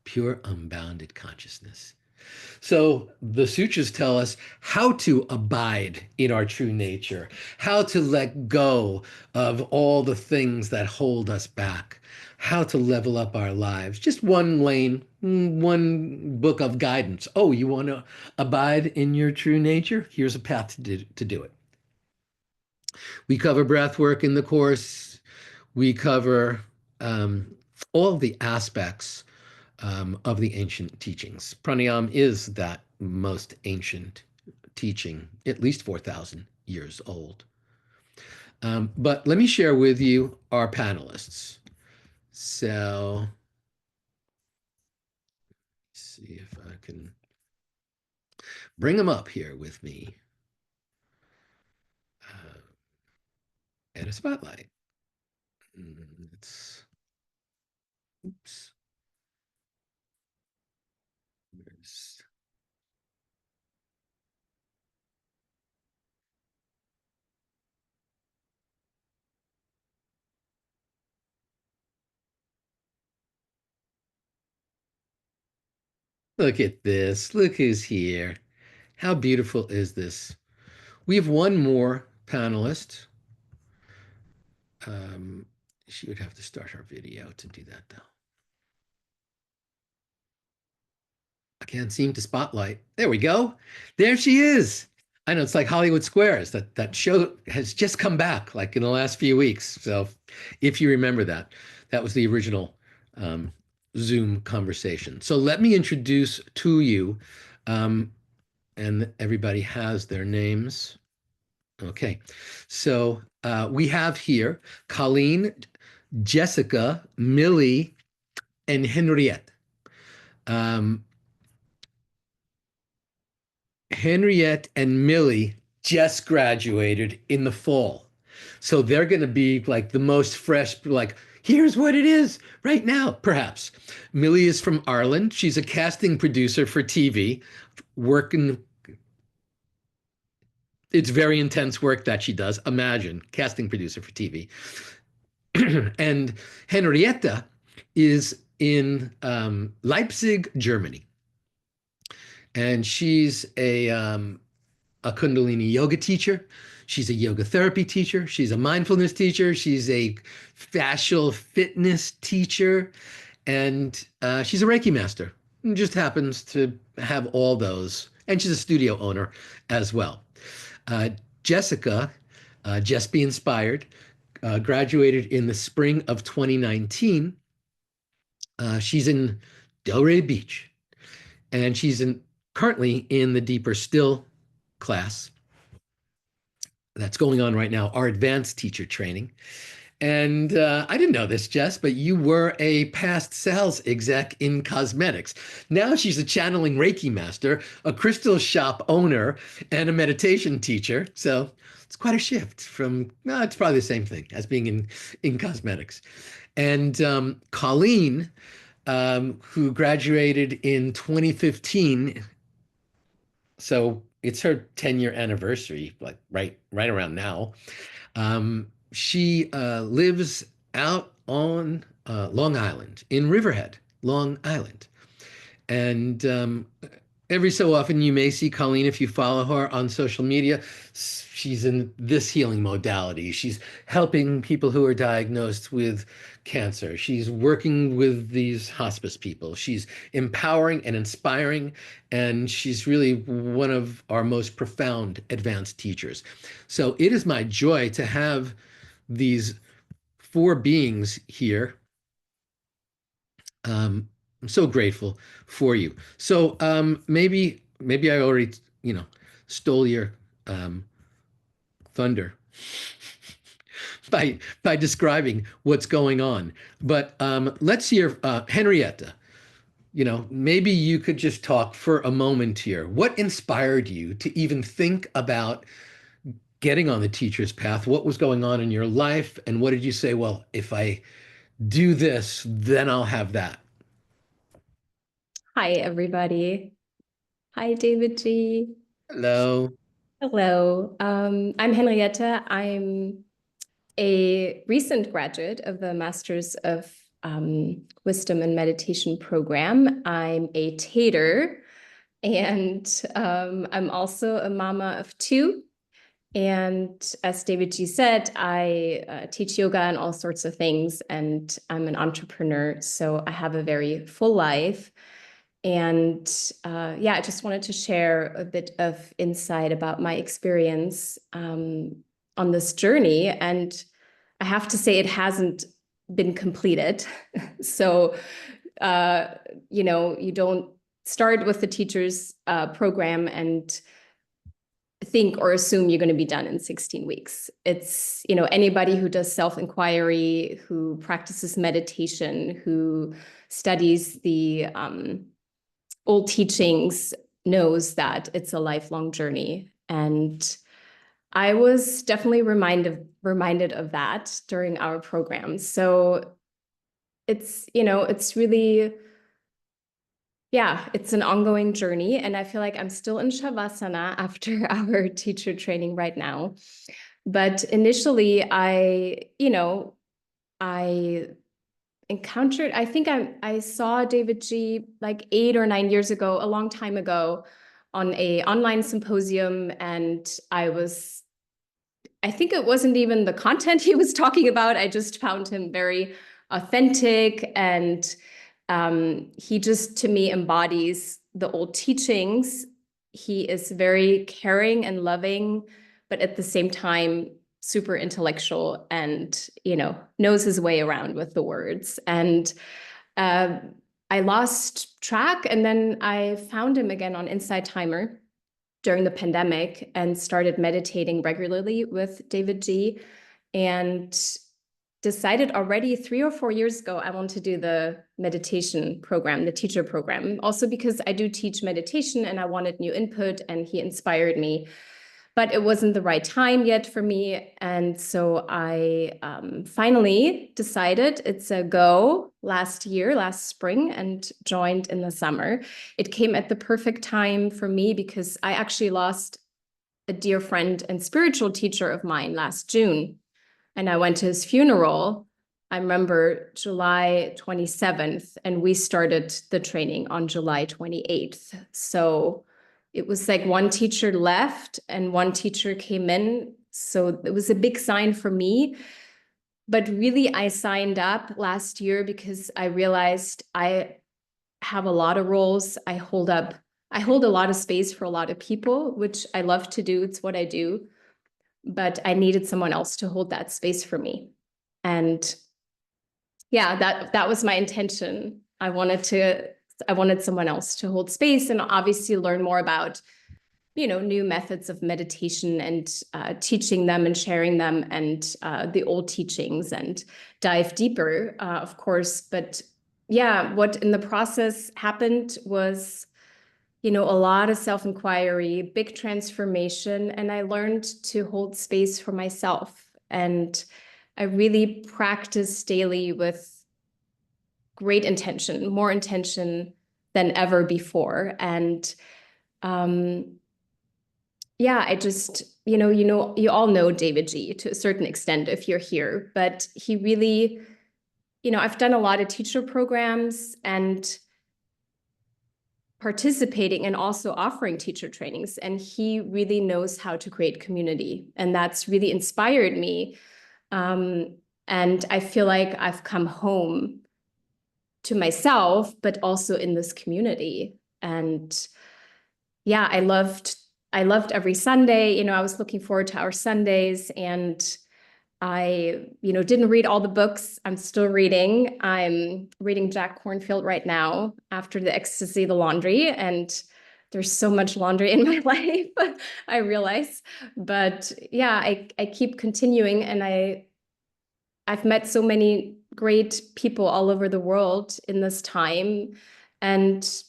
pure unbounded consciousness. So the sutras tell us how to abide in our true nature, how to let go of all the things that hold us back, how to level up our lives. Just one lane, one book of guidance. Oh, you want to abide in your true nature? Here's a path to do it. We cover breath work in the course. We cover um, all the aspects of the ancient teachings. Pranayama is that most ancient teaching, at least 4,000 years old. But let me share with you our panelists. So, see if I can bring them up here with me uh, at a spotlight. It's, oops, there's, look at this. Look who's here. How beautiful is this? We have one more panelist. Um, she would have to start her video to do that, though. I can't seem to spotlight. There we go. There she is. I know it's like Hollywood Squares. That show has just come back like in the last few weeks. So if you remember that, that was the original um, Zoom conversation. So let me introduce to you, and everybody has their names. Okay. So we have here Colleen, Jessica, Millie, and Henriette. Um, Henriette and Millie just graduated in the fall. So they're going to be like the most fresh, like, here's what it is right now, perhaps. Millie is from Ireland. She's a casting producer for TV, working. It's very intense work that she does. Imagine casting producer for TV. And Henrietta is in Leipzig, Germany. And she's a Kundalini yoga teacher. She's a yoga therapy teacher. She's a mindfulness teacher. She's a fascial fitness teacher. And she's a Reiki master. And just happens to have all those. And she's a studio owner as well. Uh, Jessica, Just Be Inspired, graduated in the spring of 2019. She's in Delray Beach, and she's currently in the Deeper Still class that's going on right now, our advanced teacher training. And I didn't know this, Jess, but you were a past sales exec in cosmetics. Now she's a channeling Reiki master, a crystal shop owner, and a meditation teacher. So it's quite a shift from, no, it's probably the same thing as being in cosmetics. And Colleen, who graduated in 2015, so it's her 10-year anniversary, like right around now. She lives out on Long Island, in Riverhead, Long Island. And every so often you may see Colleen if you follow her on social media. She's in this healing modality. She's helping people who are diagnosed with cancer. She's working with these hospice people. She's empowering and inspiring, and she's really one of our most profound advanced teachers. So it is my joy to have these four beings here. I'm so grateful for you. So maybe I already stole your thunder by describing what's going on. But let's hear Henrietta. Maybe you could just talk for a moment here. What inspired you to even think about getting on the teacher's path? What was going on in your life? And what did you say? Well, if I do this, then I'll have that. Hi, everybody. Hi, davidji. Hello. Hello. I'm Henrietta. I'm a recent graduate of the Masters of Wisdom and Meditation program. I'm a tater, and I'm also a mama of two. And as davidji said, I teach yoga and all sorts of things, and I'm an entrepreneur. So I have a very full life. And yeah, I just wanted to share a bit of insight about my experience on this journey. And I have to say, it hasn't been completed. So, uh, you don't start with the teacher's program and think or assume you're going to be done in 16 weeks. It's, anybody who does self-inquiry, who practices meditation, who studies the old teachings knows that it's a lifelong journey. And I was definitely reminded of that during our program. So it's really, yeah, it's an ongoing journey. And I feel like I'm still in Shavasana after our teacher training right now. But initially I encountered, I think I saw davidji like 8 or 9 years ago, a long time ago, on a online symposium, and I think it wasn't even the content he was talking about. I just found him very authentic, and he just, to me, embodies the old teachings. He is very caring and loving, but at the same time, super intellectual and, knows his way around with the words. And uh, I lost track, and then I found him again on Inside Timer during the pandemic and started meditating regularly with davidji, and decided already 3 or 4 years ago I want to do the meditation program, the teacher program, also because I do teach meditation and I wanted new input, and he inspired me. But it wasn't the right time yet for me. And so I finally decided it's a go last spring, and joined in the summer. It came at the perfect time for me because I actually lost a dear friend and spiritual teacher of mine last June. And I went to his funeral. I remember July 27th, and we started the training on July 28th. So it was like one teacher left and one teacher came in. So it was a big sign for me. But really, I signed up last year because I realized I have a lot of roles. I hold a lot of space for a lot of people, which I love to do. It's what I do. But I needed someone else to hold that space for me. And yeah, that was my intention. I wanted someone else to hold space and obviously learn more about, new methods of meditation, and teaching them and sharing them, and the old teachings, and dive deeper, of course. But yeah, what in the process happened was, a lot of self-inquiry, big transformation, and I learned to hold space for myself. And I really practice daily with great intention, more intention than ever before. And yeah, I just, you all know davidji to a certain extent if you're here, but he really, I've done a lot of teacher programs and participating and also offering teacher trainings. And he really knows how to create community. And that's really inspired me. And I feel like I've come home to myself, but also in this community. And yeah, I loved every Sunday. I was looking forward to our Sundays, and I, didn't read all the books. I'm still reading. I'm reading Jack Kornfield right now after the ecstasy, the laundry, and there's so much laundry in my life, I realize. But yeah, I keep continuing, and I've met so many great people all over the world in this time. And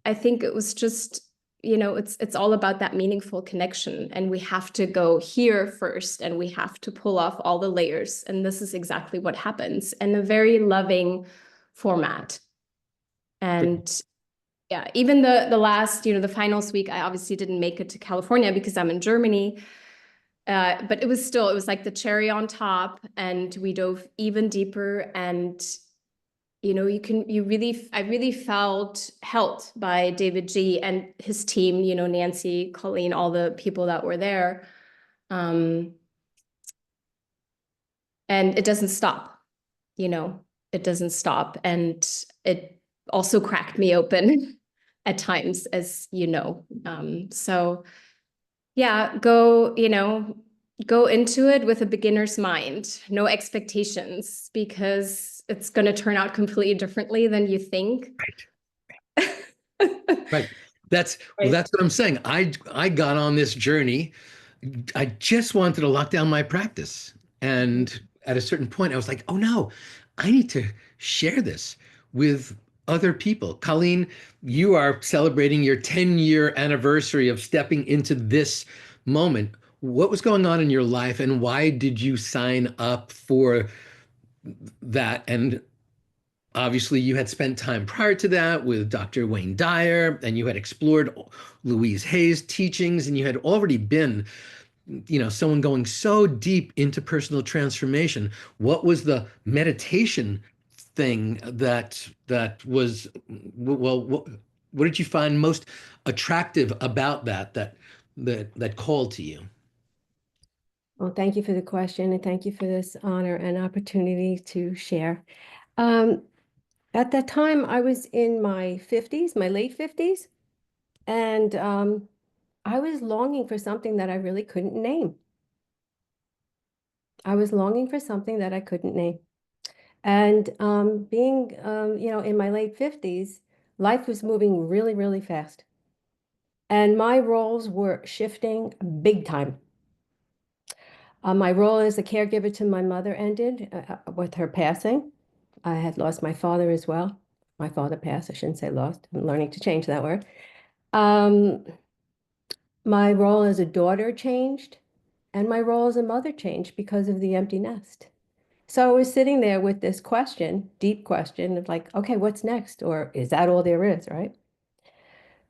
I think it was just, it's all about that meaningful connection. And we have to go here first and we have to pull off all the layers. And this is exactly what happens in a very loving format. And yeah, even the last, the finals week, I obviously didn't make it to California because I'm in Germany. But it was like the cherry on top, and we dove even deeper. And I really felt helped by davidji and his team, Nancy, Colleen, all the people that were there. Um, and it doesn't stop, you know, it doesn't stop. And it also cracked me open at times, as you know. So yeah, go into it with a beginner's mind, no expectations, because it's going to turn out completely differently than you think. Right. Right. That's well, Right. that's what I'm saying. I got on this journey. I just wanted to lock down my practice. And at a certain point, I was like, oh no, I need to share this with other people. Colleen, you are celebrating your 10-year anniversary of stepping into this moment. What was going on in your life and why did you sign up for that? And obviously, you had spent time prior to that with Dr. Wayne Dyer, and you had explored Louise Hay's teachings, and you had already been, someone going so deep into personal transformation. What was the meditation thing that was, well, what did you find most attractive about that called to you? Well, thank you for the question and thank you for this honor and opportunity to share. Um, at that time, I was in my 50s, my late 50s, and I was longing for something that I really couldn't name. I was longing for something that I couldn't name. And being, in my late 50s, life was moving really, really fast. And my roles were shifting big time. My role as a caregiver to my mother ended with her passing. I had lost my father as well. My father passed, I shouldn't say lost. I'm learning to change that word. Um, my role as a daughter changed, and my role as a mother changed because of the empty nest. So I was sitting there with this question, deep question of like, okay, what's next? Or is that all there is, right?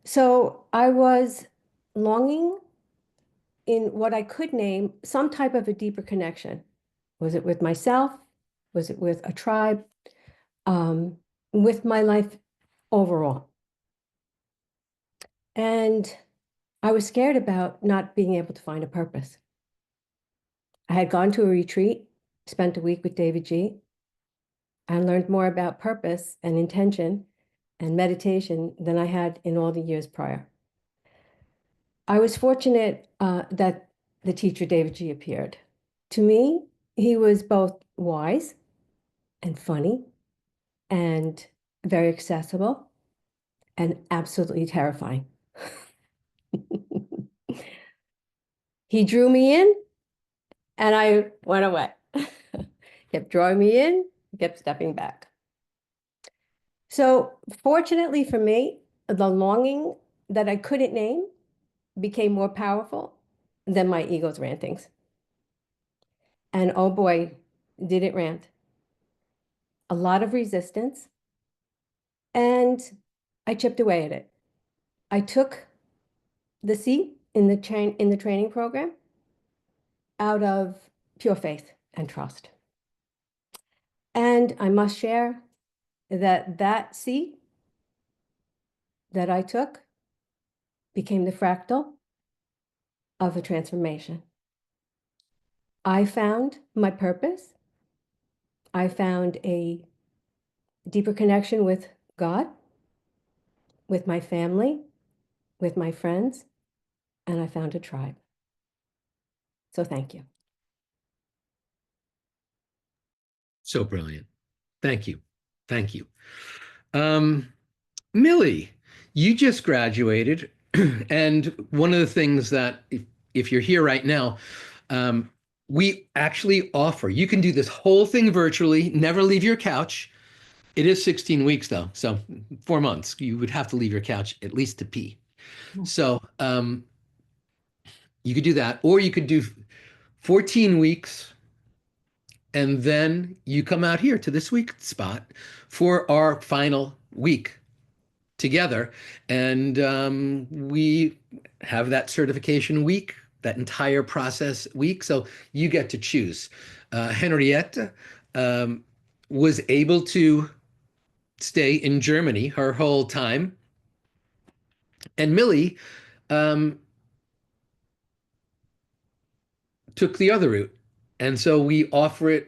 So I was longing in what I could name some type of a deeper connection. Was it with myself? Was it with a tribe? Um, with my life overall. And I was scared about not being able to find a purpose. I had gone to a retreat, spent a week with davidji, and learned more about purpose and intention and meditation than I had in all the years prior. I was fortunate that the teacher davidji appeared. To me, he was both wise and funny and very accessible and absolutely terrifying. He drew me in and I went away. Kept drawing me in, kept stepping back. So fortunately for me, the longing that I couldn't name became more powerful than my ego's rantings. And oh boy, did it rant. A lot of resistance. And I chipped away at it. I took the seat in the training program out of pure faith and trust. And I must share that seat that I took became the fractal of a transformation. I found my purpose. I found a deeper connection with God, with my family, with my friends, and I found a tribe. So thank you. So brilliant. Thank you. Thank you. Um, Millie, you just graduated, and one of the things that if you're here right now, um, We actually offer, you can do this whole thing virtually, never leave your couch. It is 16 weeks though, so 4 months. You would have to leave your couch at least to pee. So you could do that, or you could do 14 weeks, and then you come out here to the sweet spot for our final week together. And we have that certification week, that entire process week. So you get to choose. Henriette um, was able to stay in Germany her whole time. And Millie um, took the other route. And so we offer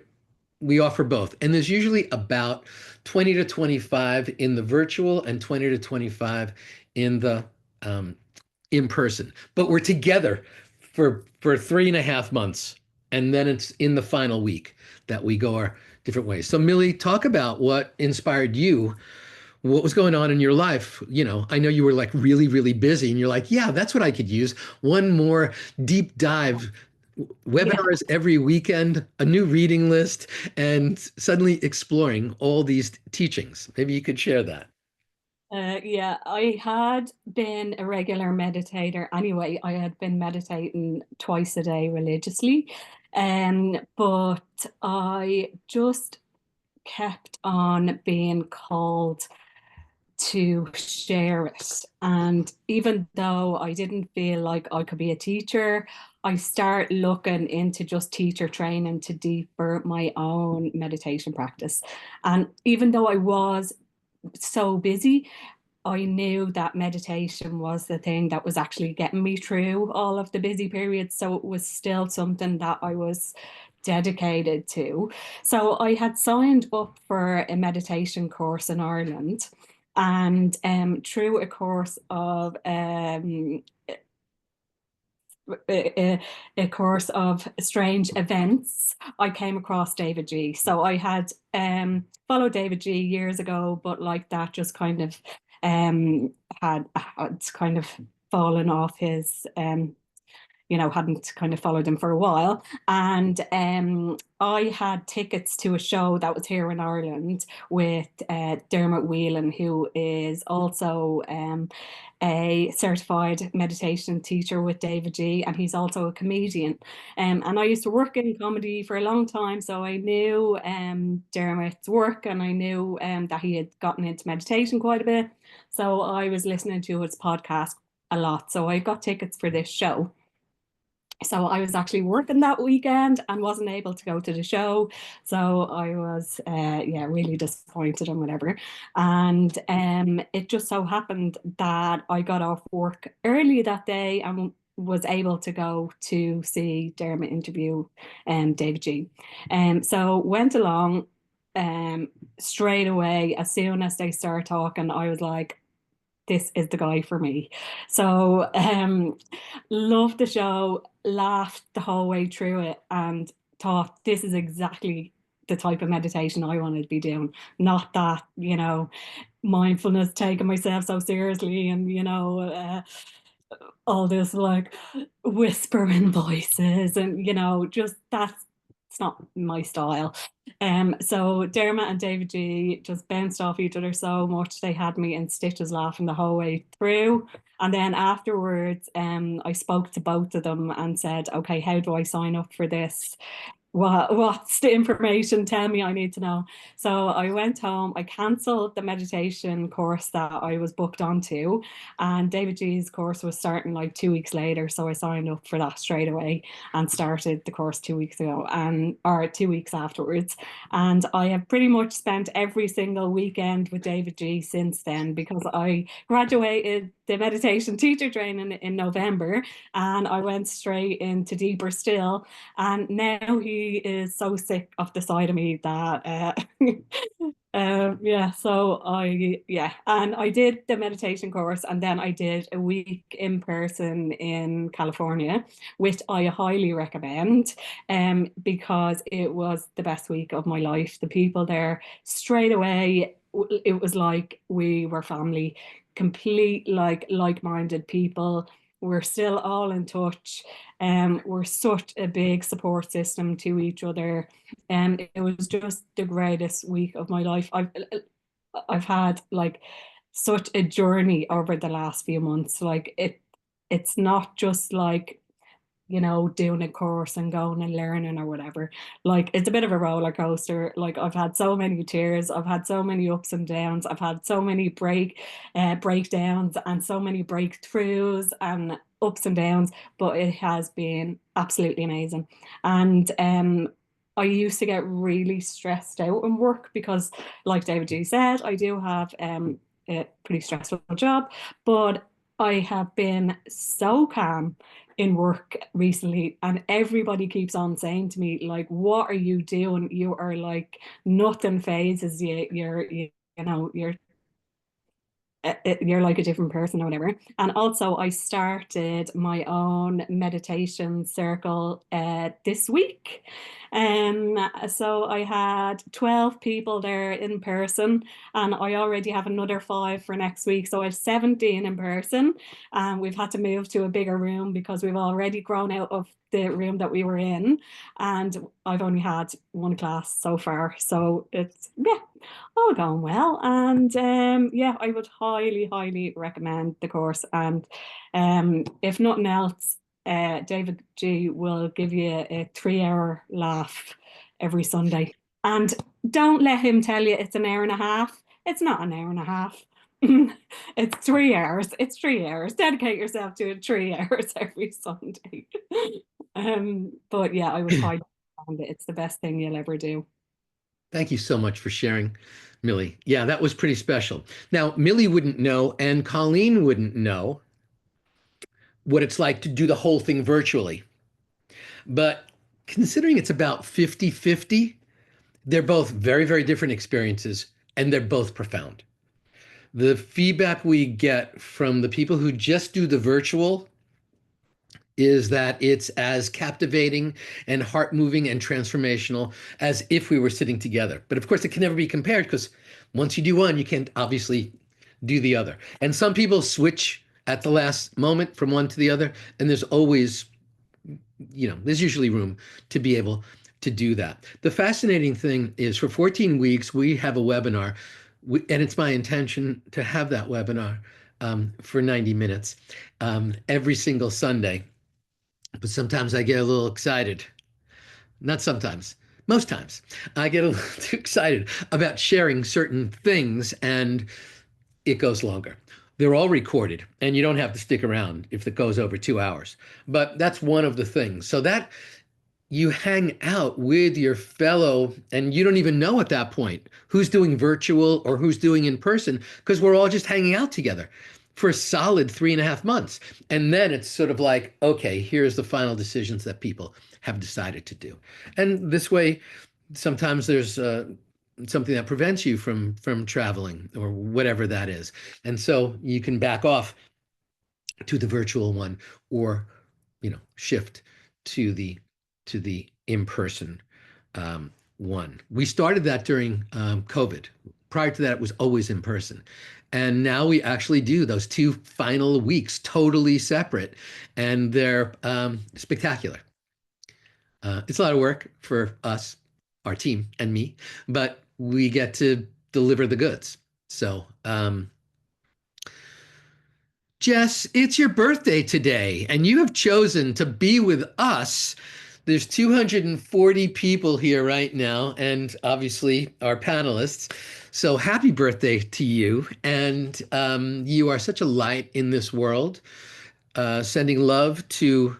both. And there's usually about 20 to 25 in the virtual and 20 to 25 in the um, in person. But we're together for 3.5 months. And then it's in the final week that we go our different ways. So Millie, talk about what inspired you, what was going on in your life. I know you were like really, really busy and you're like, yeah, that's what I could use. One more deep dive Yeah. webinars every weekend, a new reading list, and suddenly exploring all these teachings. Maybe you could share that. Yeah, I had been a regular meditator anyway. I had been meditating twice a day religiously. But I just kept on being called to share it. And even though I didn't feel like I could be a teacher, I start looking into just teacher training to deeper my own meditation practice. And even though I was so busy, I knew that meditation was the thing that was actually getting me through all of the busy periods. So it was still something that I was dedicated to. So I had signed up for a meditation course in Ireland. And through a course of a course of strange events, I came across davidji. So I had followed davidji years ago, but like that just kind of had kind of fallen off his hadn't kind of followed him for a while. And I had tickets to a show that was here in Ireland with Dermot Whelan, who is also a certified meditation teacher with davidji, and he's also a comedian. And I used to work in comedy for a long time, so I knew Dermot's work, and I knew that he had gotten into meditation quite a bit. So I was listening to his podcast a lot. So I got tickets for this show. So I was actually working that weekend and wasn't able to go to the show. So I was, really disappointed and whatever. And it just so happened that I got off work early that day and was able to go to see Dermot interview davidji. So went along straight away. As soon as they start talking, I was like, this is the guy for me. So loved the show, laughed the whole way through it, and thought this is exactly the type of meditation I wanted to be doing. Not that, mindfulness, taking myself so seriously, and all this like whispering voices, and just that's it's not my style. So Dermot and davidji just bounced off each other so much, they had me in stitches laughing the whole way through. And then afterwards, I spoke to both of them and said, okay, how do I sign up for this? What's the information? Tell me, I need to know. So I went home, I cancelled the meditation course that I was booked onto, and davidji's course was starting like 2 weeks later. So I signed up for that straight away and started the course 2 weeks ago, and or 2 weeks afterwards. And I have pretty much spent every single weekend with davidji since then, because I graduated the meditation teacher training in November, and I went straight into deeper still. And now he is so sick of the side of me that and I did the meditation course, and then I did a week in person in California, which I highly recommend, because it was the best week of my life. The people there, straight away, it was like we were family, complete like-minded people. We're still all in touch. We're such a big support system to each other. It was just the greatest week of my life. I've had like such a journey over the last few months. Like it's not just like, you know, doing a course and going and learning or whatever. Like it's a bit of a roller coaster. Like I've had so many tears, I've had so many ups and downs, I've had so many breakdowns and so many breakthroughs and ups and downs, but it has been absolutely amazing. And I used to get really stressed out in work because, like davidji said, I do have a pretty stressful job, but I have been so calm in work recently, and everybody keeps on saying to me, like, what are you doing? You are like, nothing phases you. You know, you're like a different person or whatever. And also, I started my own meditation circle this week. So I had 12 people there in person, and I already have another 5 for next week. So I have 17 in person. And we've had to move to a bigger room because we've already grown out of the room that we were in. And I've only had one class so far. So it's, yeah, all going well. And yeah, I would highly, highly recommend the course. And if nothing else, davidji will give you a 3-hour laugh every Sunday. And don't let him tell you it's an hour and a half. It's not an hour and a half. It's 3 hours. It's 3 hours. Dedicate yourself to it 3 hours every Sunday. But yeah, I would highly recommend it. It's the best thing you'll ever do. Thank you so much for sharing, Millie. Yeah, that was pretty special. Now, Millie wouldn't know, and Colleen wouldn't know what it's like to do the whole thing virtually. But considering it's about 50-50, they're both very, very different experiences, and they're both profound. The feedback we get from the people who just do the virtual is that it's as captivating and heart moving and transformational as if we were sitting together. But of course, it can never be compared because once you do one, you can't obviously do the other. And some people switch at the last moment from one to the other. And there's always, there's usually room to be able to do that. The fascinating thing is for 14 weeks, we have a webinar, and it's my intention to have that webinar for 90 minutes every single Sunday. But sometimes I get a little excited. Not sometimes, most times. I get a little too excited about sharing certain things, and it goes longer. They're all recorded, and you don't have to stick around if it goes over 2 hours. But that's one of the things. So that you hang out with your fellow, and you don't even know at that point who's doing virtual or who's doing in person, because we're all just hanging out together for a solid 3.5 months. And then it's sort of like, okay, here's the final decisions that people have decided to do. And this way, sometimes there's something that prevents you from traveling or whatever that is. And so you can back off to the virtual one, or shift to the in-person one. We started that during COVID. Prior to that, it was always in person. And now we actually do those 2 final weeks totally separate, and they're spectacular. It's a lot of work for us, our team, and me, but we get to deliver the goods. So, Jess, it's your birthday today, and you have chosen to be with us. There's 240 people here right now, and obviously our panelists. So happy birthday to you. And you are such a light in this world. Sending love to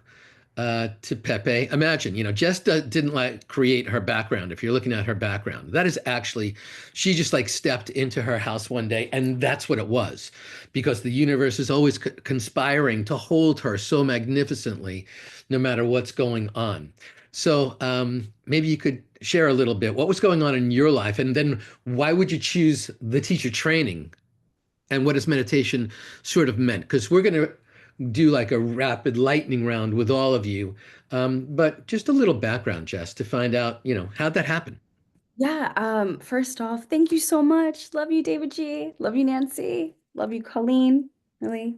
Pepe. Imagine, Jess didn't like create her background. If you're looking at her background, that is actually, she just like stepped into her house one day, and that's what it was, because the universe is always conspiring to hold her so magnificently, no matter what's going on. So maybe you could share a little bit what was going on in your life, and then why would you choose the teacher training, and what has meditation sort of meant? Because we're going to do like a rapid lightning round with all of you. But just a little background, Jess, to find out, how'd that happen? Yeah, first off, thank you so much. Love you, davidji. Love you, Nancy. Love you, Colleen. Really.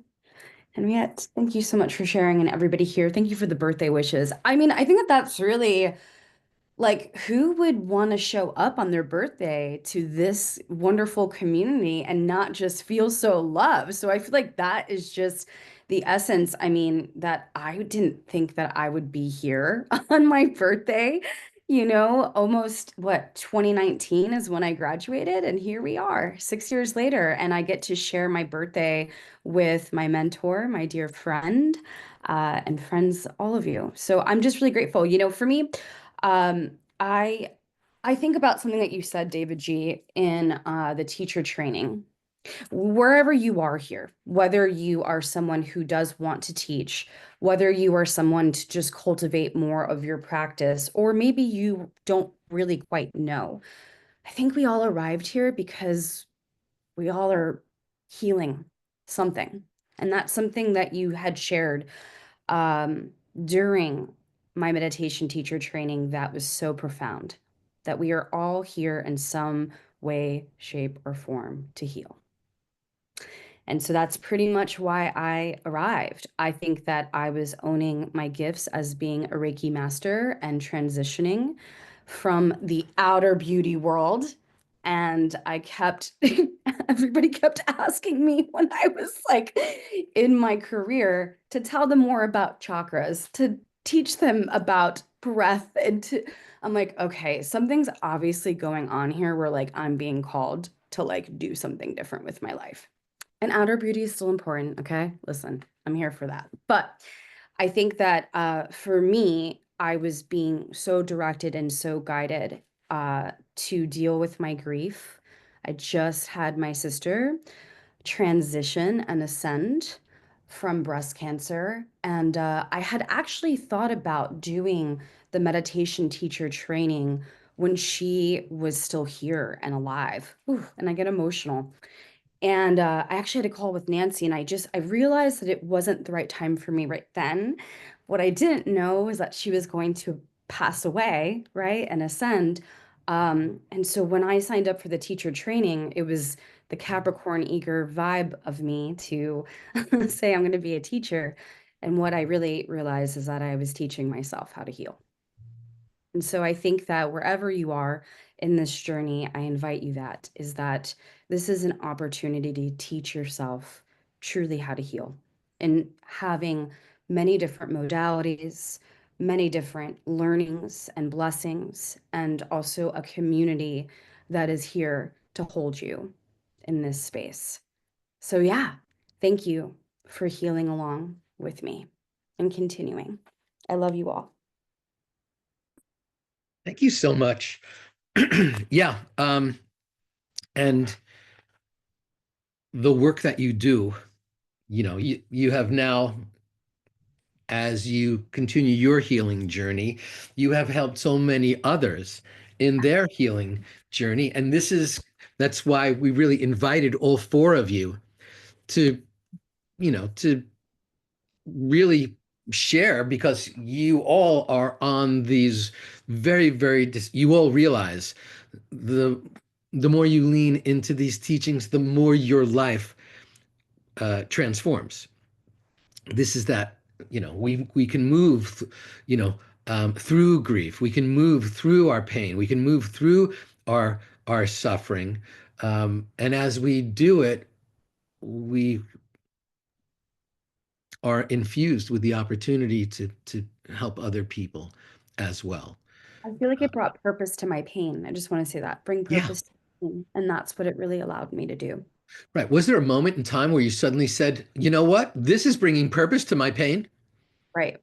Henriette, thank you so much for sharing, and everybody here. Thank you for the birthday wishes. I mean, I think that that's really like, who would want to show up on their birthday to this wonderful community and not just feel so loved? So I feel like that is just the essence. I mean, that I didn't think that I would be here on my birthday. Almost what, 2019 is when I graduated, and here we are 6 years later, and I get to share my birthday with my mentor, my dear friend, and friends, all of you. So I'm just really grateful. For me, um, I I think about something that you said, David G, in the teacher training. Wherever you are here, whether you are someone who does want to teach, whether you are someone to just cultivate more of your practice, or maybe you don't really quite know. I think we all arrived here because we all are healing something. And that's something that you had shared um, during my meditation teacher training that was so profound, that we are all here in some way, shape, or form to heal. And so that's pretty much why I arrived. I think that I was owning my gifts as being a Reiki master and transitioning from the outer beauty world. And everybody kept asking me when I was like in my career to tell them more about chakras, to teach them about breath. I'm like, okay, something's obviously going on here where like I'm being called to like do something different with my life. And outer beauty is still important, okay? Listen, I'm here for that. But I think that for me, I was being so directed and so guided to deal with my grief. I just had my sister transition and ascend from breast cancer. And I had actually thought about doing the meditation teacher training when she was still here and alive. Ooh, and I get emotional. And I actually had a call with Nancy, and I realized that it wasn't the right time for me right then. What I didn't know is that she was going to pass away, right, and ascend. And so when I signed up for the teacher training, it was the Capricorn eager vibe of me to say I'm going to be a teacher. And what I really realized is that I was teaching myself how to heal. And so I think that wherever you are in this journey, I invite you that this is an opportunity to teach yourself truly how to heal, and having many different modalities, many different learnings and blessings, and also a community that is here to hold you in this space. So yeah, thank you for healing along with me and continuing. I love you all. Thank you so much. Yeah. And the work that you do, you have now, as you continue your healing journey, you have helped so many others in their healing journey. And that's why we really invited all four of you to, to really share, because you all are on these very, very, you all realize the the more you lean into these teachings, the more your life transforms. This is that, we can move, through grief. We can move through our pain. We can move through our suffering, and as we do it, we are infused with the opportunity to help other people as well. I feel like it brought purpose to my pain. I just want to say that. Bring Yeah, purpose to pain. And that's what it really allowed me to do. right. Was there a moment in time where you suddenly said, you know what, this is bringing purpose to my pain? Right.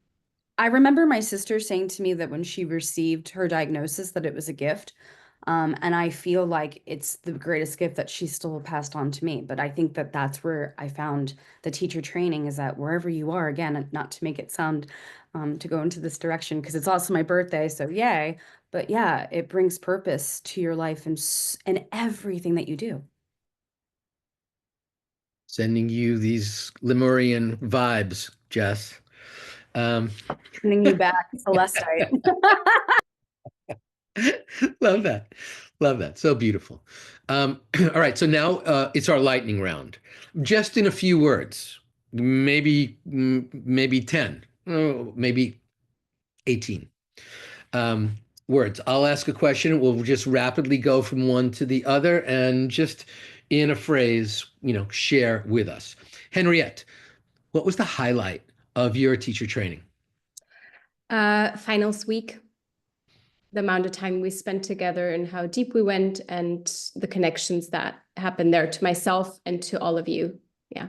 I remember my sister saying to me that when she received her diagnosis, that it was a gift. And I feel like it's the greatest gift that she still passed on to me. But I think that that's where I found the teacher training, is that wherever you are, again, and not to make it sound to go into this direction, because it's also my birthday, so yay. But yeah, it brings purpose to your life and everything that you do. Sending you these Lemurian vibes, Jess. Um, Sending you back, Celestite. love that. Love that. So beautiful. All right. So now it's our lightning round. Just in a few words, maybe 10, maybe 18 words. I'll ask a question. We'll just rapidly go from one to the other and just in a phrase, share with us. Henriette, what was the highlight of your teacher training? Finals week, the amount of time we spent together and how deep we went and the connections that happened there to myself and to all of you. Yeah.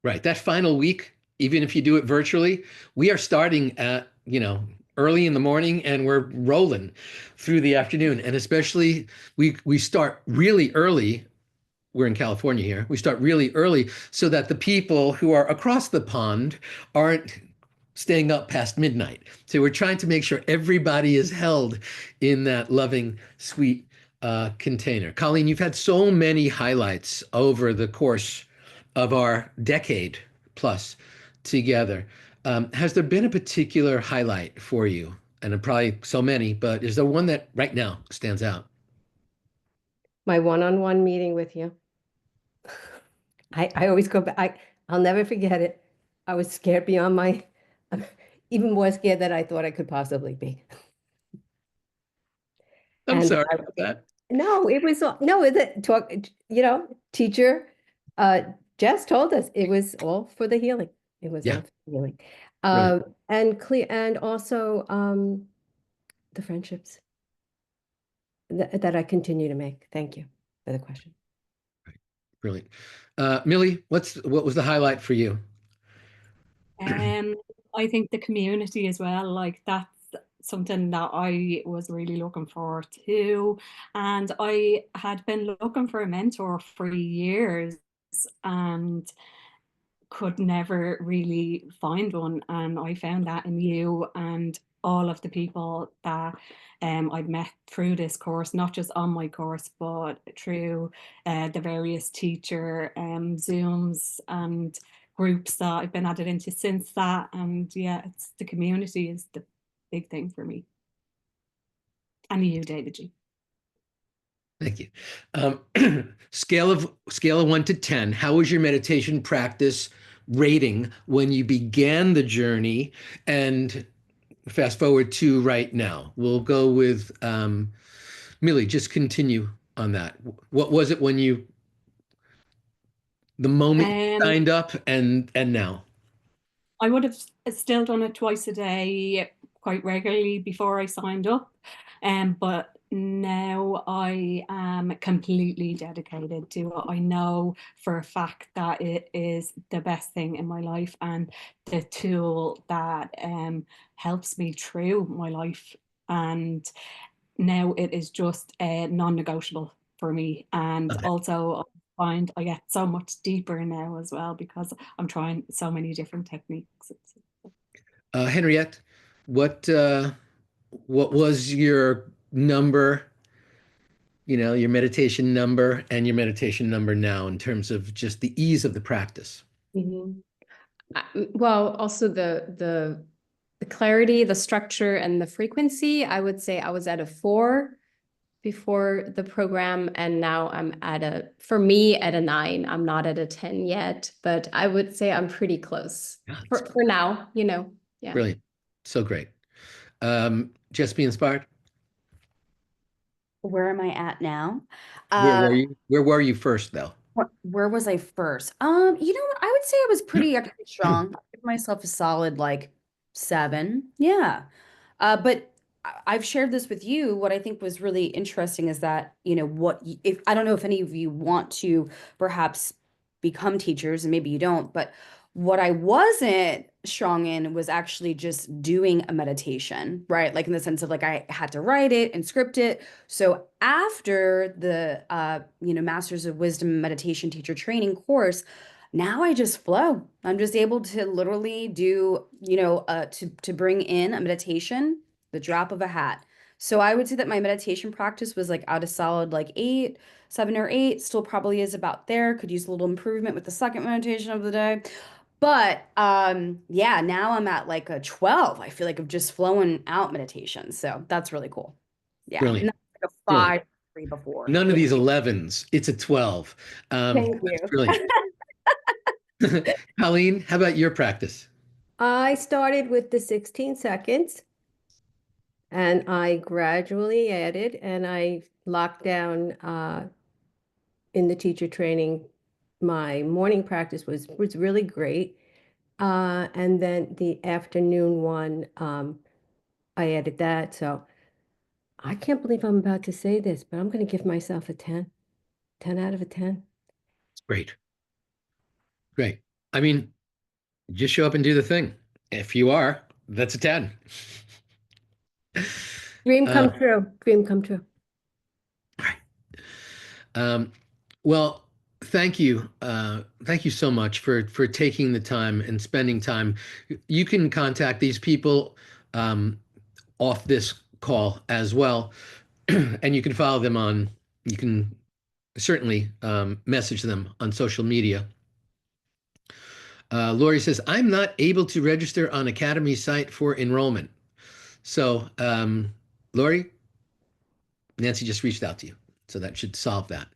Right. That final week, even if you do it virtually, we are starting at, early in the morning and we're rolling through the afternoon. And especially we start really early. We're in California here. We start really early so that the people who are across the pond aren't staying up past midnight. So we're trying to make sure everybody is held in that loving, sweet container. Colleen, you've had so many highlights over the course of our decade plus together. Has there been a particular highlight for you? And probably so many, but is there one that right now stands out? My one-on-one meeting with you. I always go back. I'll never forget it. I was scared beyond my, even more scared than I thought I could possibly be. I'm And sorry about that. no, it was no, talk, teacher, Jess told us it was all for the healing. It was Yeah, all for the healing. brilliant, And also the friendships that I continue to make. Thank you for the question. brilliant. Millie, what was the highlight for you? Um, I think the community as well, like that's something that I was really looking forward to. And I had been looking for a mentor for years and could never really find one. And I found that in you and all of the people that I've met through this course, not just on my course, but through the various teacher Zooms and groups that I've been added into since that. And yeah, it's the community is the big thing for me. And you, davidji. Thank you. Scale of 1 to 10. How was your meditation practice rating when you began the journey? And fast forward to right now. We'll go with Millie. Just continue on that. What was it when the moment you Um, signed up and now? I would have still done it twice a day quite regularly before I signed up. But now I am completely dedicated to it. I know for a fact that it is the best thing in my life and the tool that helps me through my life. And now it is just non-negotiable for me. And Okay. also I find I get so much deeper now as well because I'm trying so many different techniques. Henriette, what was your number, your meditation number and your meditation number now in terms of just the ease of the practice? Mhm. Well, also the clarity, the structure, and the frequency. I would say I was at a 4 before the program, and now I'm for me, at a 9. I'm not at a 10 yet, but I would say I'm pretty close Yeah, for now, Yeah. brilliant. So great. Just be inspired. Where am I at now? Where Uh, were you? Where were you first, though? where was I first? You know what? I would say I was pretty strong. I give myself a solid like 7. Yeah. But I've shared this with you. What I think was really interesting is that, if I don't know if any of you want to perhaps become teachers, and maybe you don't, but what I wasn't strong in was actually just doing a meditation, right? Like in the sense of like I had to write it and script it. So after the Masters of Wisdom Meditation Teacher Training course, now I just flow. I'm just able to literally do, to bring in a meditation, the drop of a hat. So I would say that my meditation practice was like out of solid like 8, 7 or 8, still probably is about there. Could use a little improvement with the second meditation of the day. But yeah, now I'm at like a 12. I feel like I'm just flowing out meditation. So that's really cool. Yeah. And Brilliant. that's like a Brilliant. 5 3 before. None of Yeah. these 11s. It's a 12. Thank That's you. brilliant. Colleen, how about your practice? I started with the 16 seconds and I gradually added and I locked down in the teacher training. My morning practice was really great. And then the afternoon one, I added that. So I can't believe I'm about to say this, but I'm going to give myself a 10, 10 out of a 10. Great. Great. I mean, just show up and do the thing. If you are, that's a 10. Dream Uh, come true. Dream come true. all right. Well, thank you. Thank you so much for taking the time and spending time. You can contact these people off this call as well, and you can follow them on. You can certainly message them on social media. Lori says, I'm not able to register on Academy site for enrollment. So, Lori, Nancy just reached out to you. So that should solve that.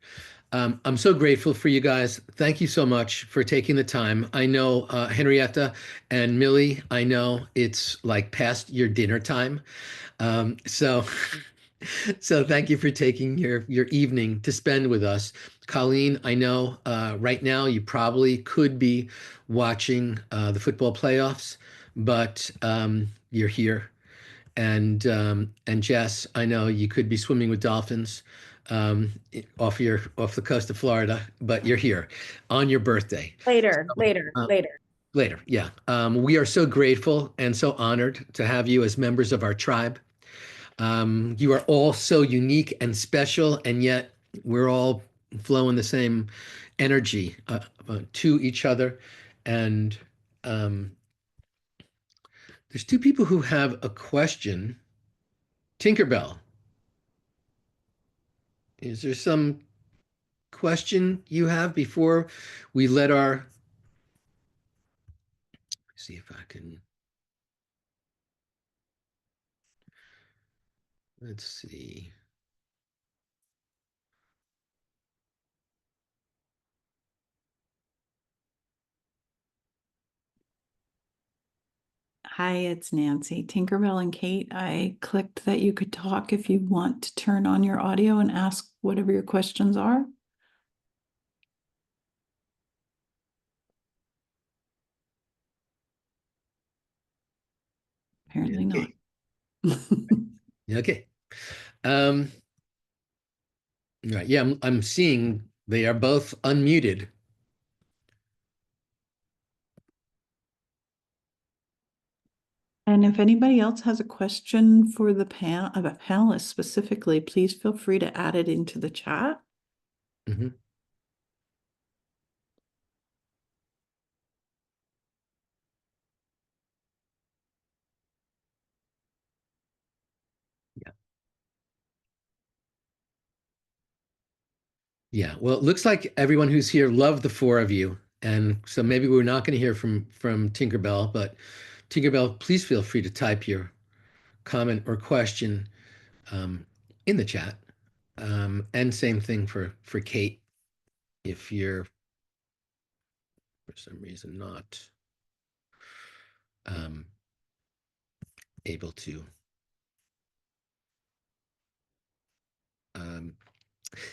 I'm so grateful for you guys. Thank you so much for taking the time. I know Henrietta and Millie, I know it's like past your dinner time. So so thank you for taking your evening to spend with us. Colleen, I know right now you probably could be watching the football playoffs, but you're here. And Jess, I know you could be swimming with dolphins off the coast of Florida, but you're here on your birthday. Later, later, Uh, later. Later, yeah. We are so grateful and so honored to have you as members of our tribe. You are all so unique and special, and yet we're all flowing the same energy to each other. And there's two people who have a question. Tinkerbell, is there some question you have before we let our, see if I can, let's see. Hi, it's Nancy. Tinkerbell and Kate, I clicked that you could talk if you want to turn on your audio and ask whatever your questions are. Apparently not. Okay. Um, right. Yeah, I'm seeing they are both unmuted. And if anybody else has a question for the panelists specifically, please feel free to add it into the chat. Mhm. Yeah. Yeah. Well, it looks like everyone who's here loved the four of you. And so maybe we're not going to hear from Tinkerbell, but Tinkerbell, please feel free to type your comment or question in the chat. And same thing for Kate, if you're for some reason not um, able to. Um,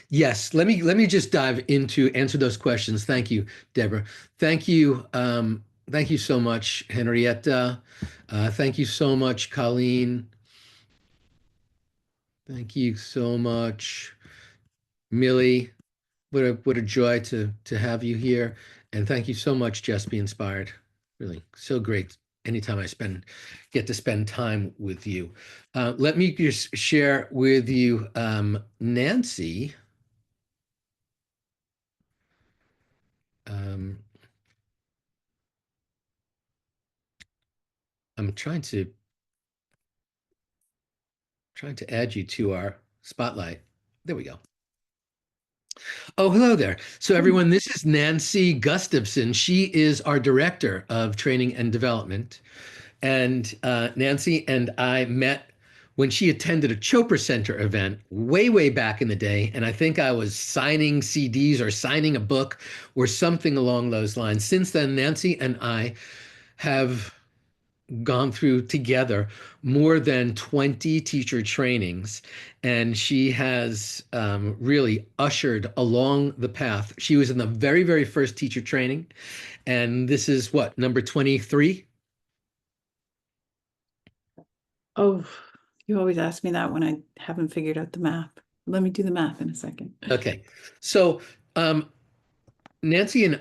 yes, let me just dive into answer those questions. Thank you, Deborah. Thank you. Thank you so much, Henrietta. Thank you so much, Colleen. Thank you so much, Millie. What a joy to have you here. And thank you so much, Just Be Inspired. Really so great. Anytime I get to spend time with you. Let me just share with you, Nancy. Um, I'm trying to add you to our spotlight. There we go. Oh, hello there. So everyone, this is Nancy Gustafson. She is our director of training and development. And Nancy and I met when she attended a Chopra Center event way, way back in the day. And I think I was signing CDs or signing a book or something along those lines. Since then, Nancy and I have gone through together more than 20 teacher trainings, and she has really ushered along the path. She was in the very, very first teacher training, and this is what, number 23? Oh, you always ask me that when I haven't figured out the math. Let me do the math in a second. Okay. So Nancy and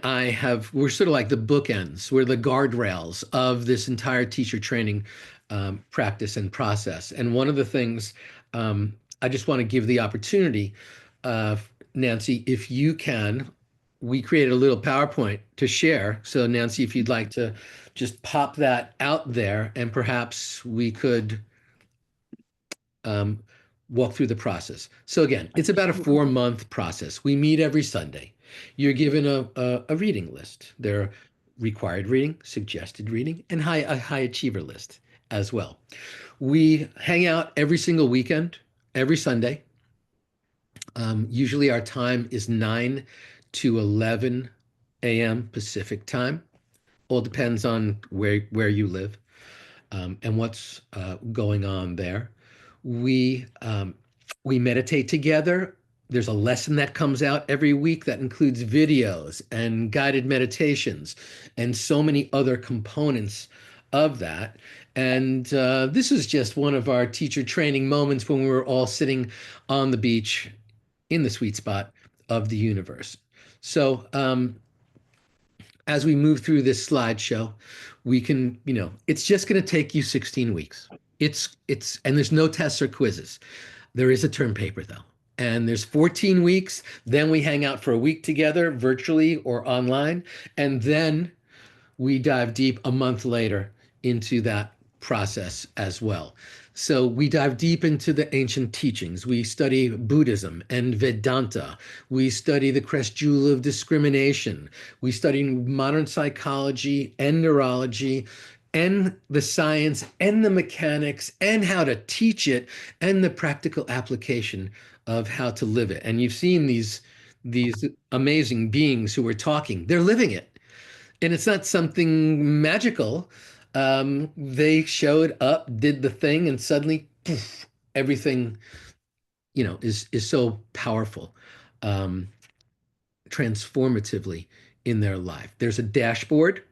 we're sort of like the bookends, we're the guardrails of this entire teacher training practice and process. And one of the things I just want to give the opportunity, Nancy, if you can, we created a little PowerPoint to share. So Nancy, if you'd like to just pop that out there, and perhaps we could um, walk through the process. So again, it's about a 4-month process. We meet every Sunday. You're given a reading list. There are required reading, suggested reading, and a high achiever list as well. We hang out every single weekend, every Sunday. Usually our time is 9 to 11 a.m. Pacific time. All depends on where you live and what's going on there. We we meditate together. There's a lesson that comes out every week that includes videos and guided meditations and so many other components of that. And this is just one of our teacher training moments when we were all sitting on the beach in the sweet spot of the universe. So as we move through this slideshow, we can, it's just going to take you 16 weeks. And there's no tests or quizzes. There is a term paper though. And there's 14 weeks. Then we hang out for a week together, virtually or online. And then we dive deep a month later into that process as well. So we dive deep into the ancient teachings. We study Buddhism and Vedanta. We study the crest jewel of discrimination. We study modern psychology and neurology and the science and the mechanics and how to teach it and the practical application of how to live it. And you've seen these amazing beings who are talking. They're living it. And it's not something magical. They showed up, did the thing, and suddenly poof, everything, is so powerful, um, transformatively in their life. There's a dashboard.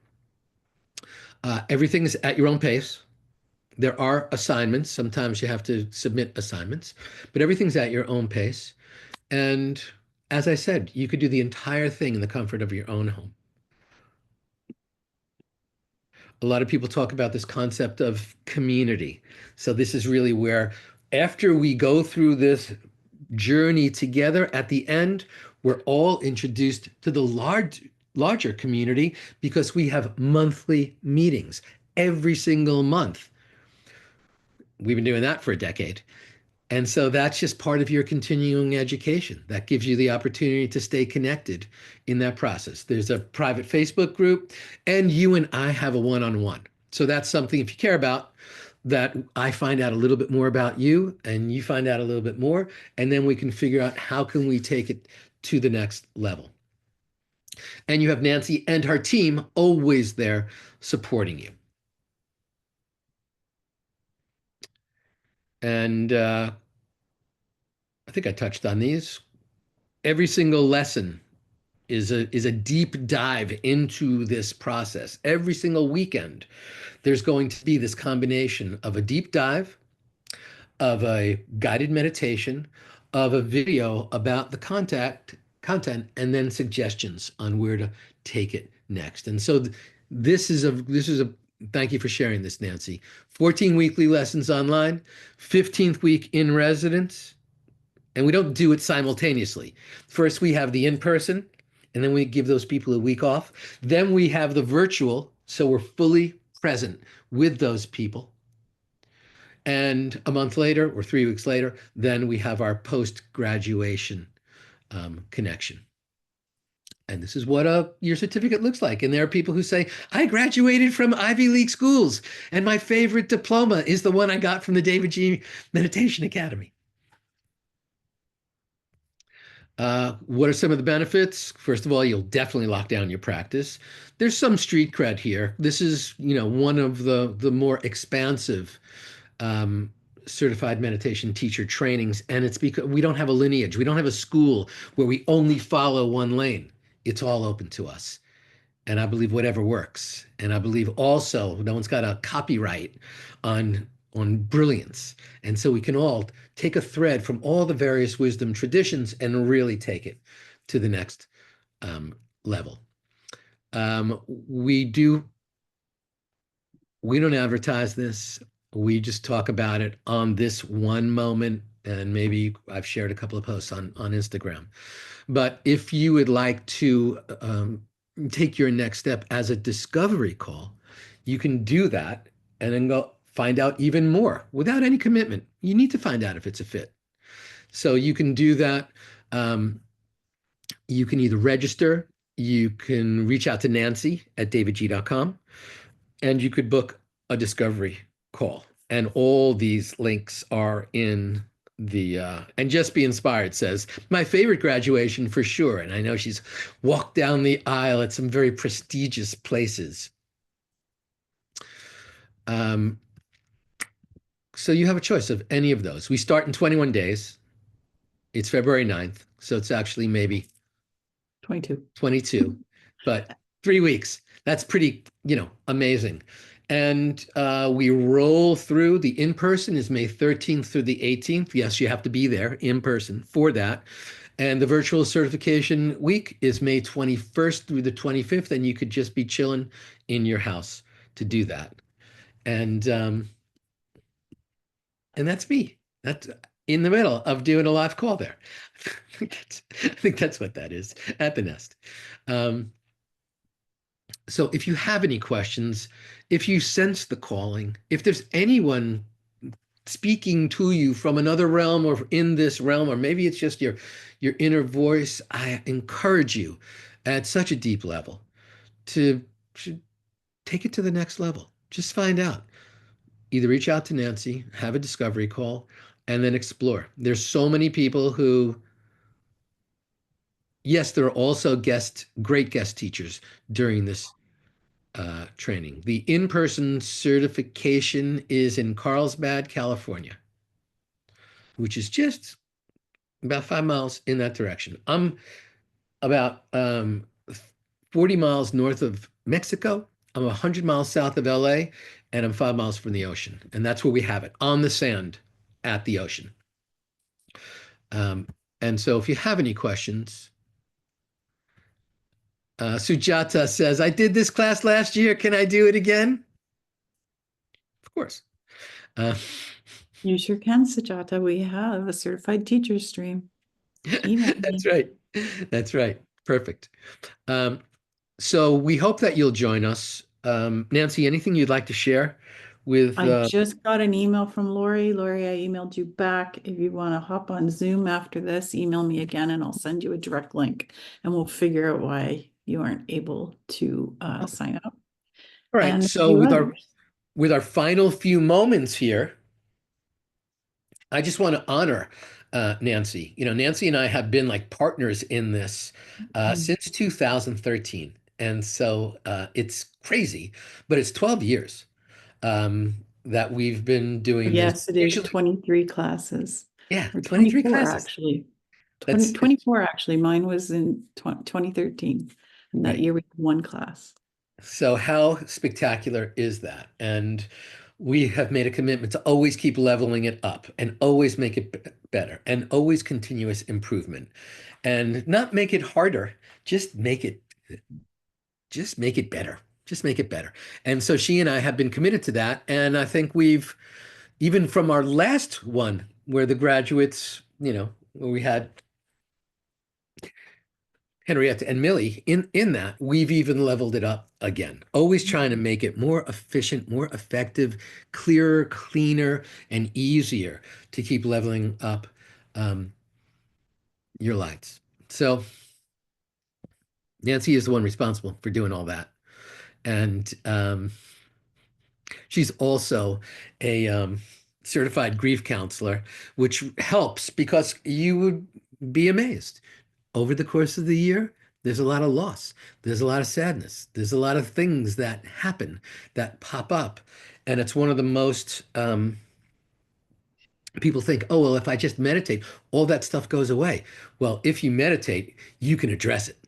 Everything is at your own pace. There are assignments. Sometimes you have to submit assignments, but everything's at your own pace. And as I said, you could do the entire thing in the comfort of your own home. A lot of people talk about this concept of community. So this is really where, after we go through this journey together, at the end, we're all introduced to the larger community because we have monthly meetings every single month. We've been doing that for a decade. And so that's just part of your continuing education. That gives you the opportunity to stay connected in that process. There's a private Facebook group, and you and I have a one-on-one. So that's something, if you care about, that I find out a little bit more about you and you find out a little bit more, and then we can figure out how can we take it to the next level. And you have Nancy and her team always there supporting you. And I think I touched on these. Every single lesson is a deep dive into this process. Every single weekend, there's going to be this combination of a deep dive, of a guided meditation, of a video about the content, and then suggestions on where to take it next. And so this is a thank you for sharing this, Nancy. 14 weekly lessons online, 15th week in residence. And we don't do it simultaneously. First, we have the in-person, and then we give those people a week off. Then we have the virtual, so we're fully present with those people. And a month later, or 3 weeks later, then we have our post-graduation connection. And this is what your certificate looks like. And there are people who say, I graduated from Ivy League schools, and my favorite diploma is the one I got from the David G. Meditation Academy. What are some of the benefits? First of all, you'll definitely lock down your practice. There's some street cred here. This is, one of the more expansive um, certified meditation teacher trainings, and it's because we don't have a lineage. We don't have a school where we only follow one lane. It's all open to us. And I believe whatever works. And I believe also no one's got a copyright on brilliance. And so we can all take a thread from all the various wisdom traditions and really take it to the next level. We don't advertise this. We just talk about it on this one moment. And maybe I've shared a couple of posts on Instagram. But if you would like to take your next step as a discovery call, you can do that and then go find out even more without any commitment. You need to find out if it's a fit. So you can do that. You can either register, you can reach out to Nancy at davidji.com, and you could book a discovery call. And all these links are in and Just Be Inspired says, my favorite graduation for sure. And I know she's walked down the aisle at some very prestigious places. So you have a choice of any of those. We start in 21 days. It's February 9th. So it's actually maybe 22, but 3 weeks. That's pretty, amazing. And we roll through. The in-person is May 13th through the 18th. Yes, you have to be there in person for that. And the virtual certification week is May 21st through the 25th, and you could just be chilling in your house to do that. And that's me. That's in the middle of doing a live call there. I think that's what that is at the Nest. So if you have any questions, if you sense the calling, if there's anyone speaking to you from another realm or in this realm, or maybe it's just your inner voice, I encourage you at such a deep level to take it to the next level. Just find out. Either reach out to Nancy, have a discovery call, and then explore. There's so many people who, yes, there are also great guest teachers during this training. The in-person certification is in Carlsbad, California, which is just about 5 miles in that direction. I'm about 40 miles north of Mexico. I'm 100 miles south of LA, and I'm 5 miles from the ocean. And that's where we have it, on the sand at the ocean. And so if you have any questions, Sujata says, I did this class last year. Can I do it again? Of course. You sure can, Sujata. We have a certified teacher stream. Email me. That's right. That's right. Perfect. So we hope that you'll join us. Nancy, anything you'd like to share with? I just got an email from Lori. Lori, I emailed you back. If you want to hop on Zoom after this, email me again and I'll send you a direct link and we'll figure out why you aren't able to sign up. All right. And So with our final few moments here, I just want to honor Nancy. Nancy and I have been like partners in this since 2013. And so it's crazy, but it's 12 years that we've been doing this. Yes, it is 23 classes. Yeah, Or 23 24 classes. actually. 24 actually. Mine was in 2013. And that Right. year we had one class. So how spectacular is that? And we have made a commitment to always keep leveling it up and always make it better and always continuous improvement and not make it harder, just make it better. Just make it better. And so she and I have been committed to that. And I think we've, even from our last one, where the graduates, where we had Henrietta and Millie in that, we've even leveled it up again, always trying to make it more efficient, more effective, clearer, cleaner, and easier to keep leveling up your lights. So Nancy is the one responsible for doing all that. And she's also a certified grief counselor, which helps because you would be amazed. Over the course of the year, there's a lot of loss, there's a lot of sadness, there's a lot of things that happen that pop up. And it's one of the most, people think, oh, well, if I just meditate, all that stuff goes away. Well, if you meditate, you can address it.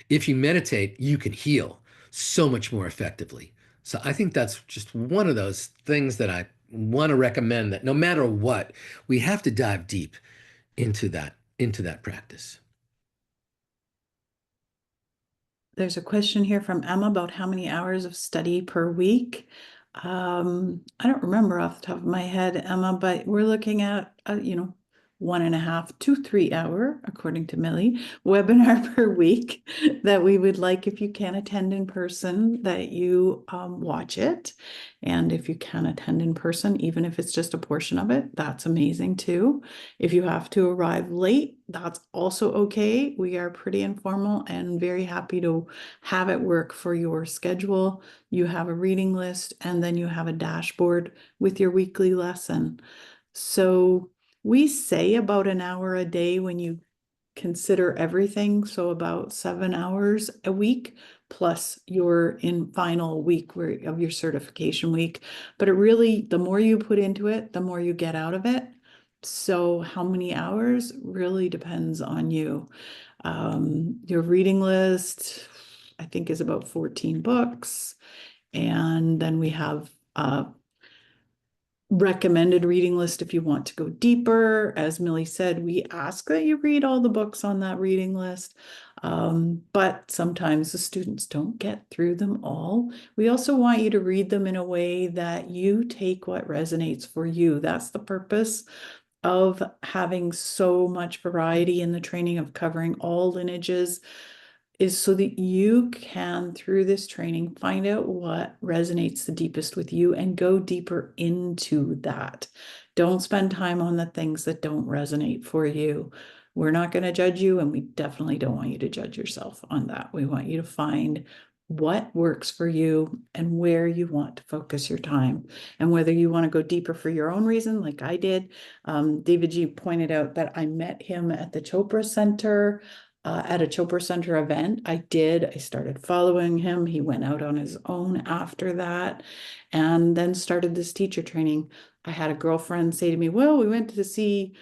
If you meditate, you can heal so much more effectively. So I think that's just one of those things that I want to recommend, that no matter what, we have to dive deep into that practice. There's a question here from Emma about how many hours of study per week. I don't remember off the top of my head, Emma, but we're looking at, 1.5 to 3 hour, according to Millie, webinar per week that we would like, if you can attend in person, that you watch it. And if you can attend in person, even if it's just a portion of it, that's amazing too. If you have to arrive late, that's also okay. We are pretty informal and very happy to have it work for your schedule. You have a reading list, and then you have a dashboard with your weekly lesson. So we say about an hour a day when you consider everything. So about 7 hours a week, plus your in final week of your certification week. But it really, the more you put into it, the more you get out of it. So how many hours really depends on you. Your reading list, I think, is about 14 books. And then we have recommended reading list if you want to go deeper. As Millie said, we ask that you read all the books on that reading list, but sometimes the students don't get through them all. We also want you to read them in a way that you take what resonates for you. That's the purpose of having so much variety in the training, of covering all lineages, is so that you can, through this training, find out what resonates the deepest with you and go deeper into that. Don't spend time on the things that don't resonate for you. We're not going to judge you, and we definitely don't want you to judge yourself on that. We want you to find what works for you and where you want to focus your time, and whether you want to go deeper for your own reason, like I did. Davidji pointed out that I met him at the Chopra Center, at a Chopra Center event. I started following him. He went out on his own after that, and then started this teacher training. I had a girlfriend say to me, well, we went to see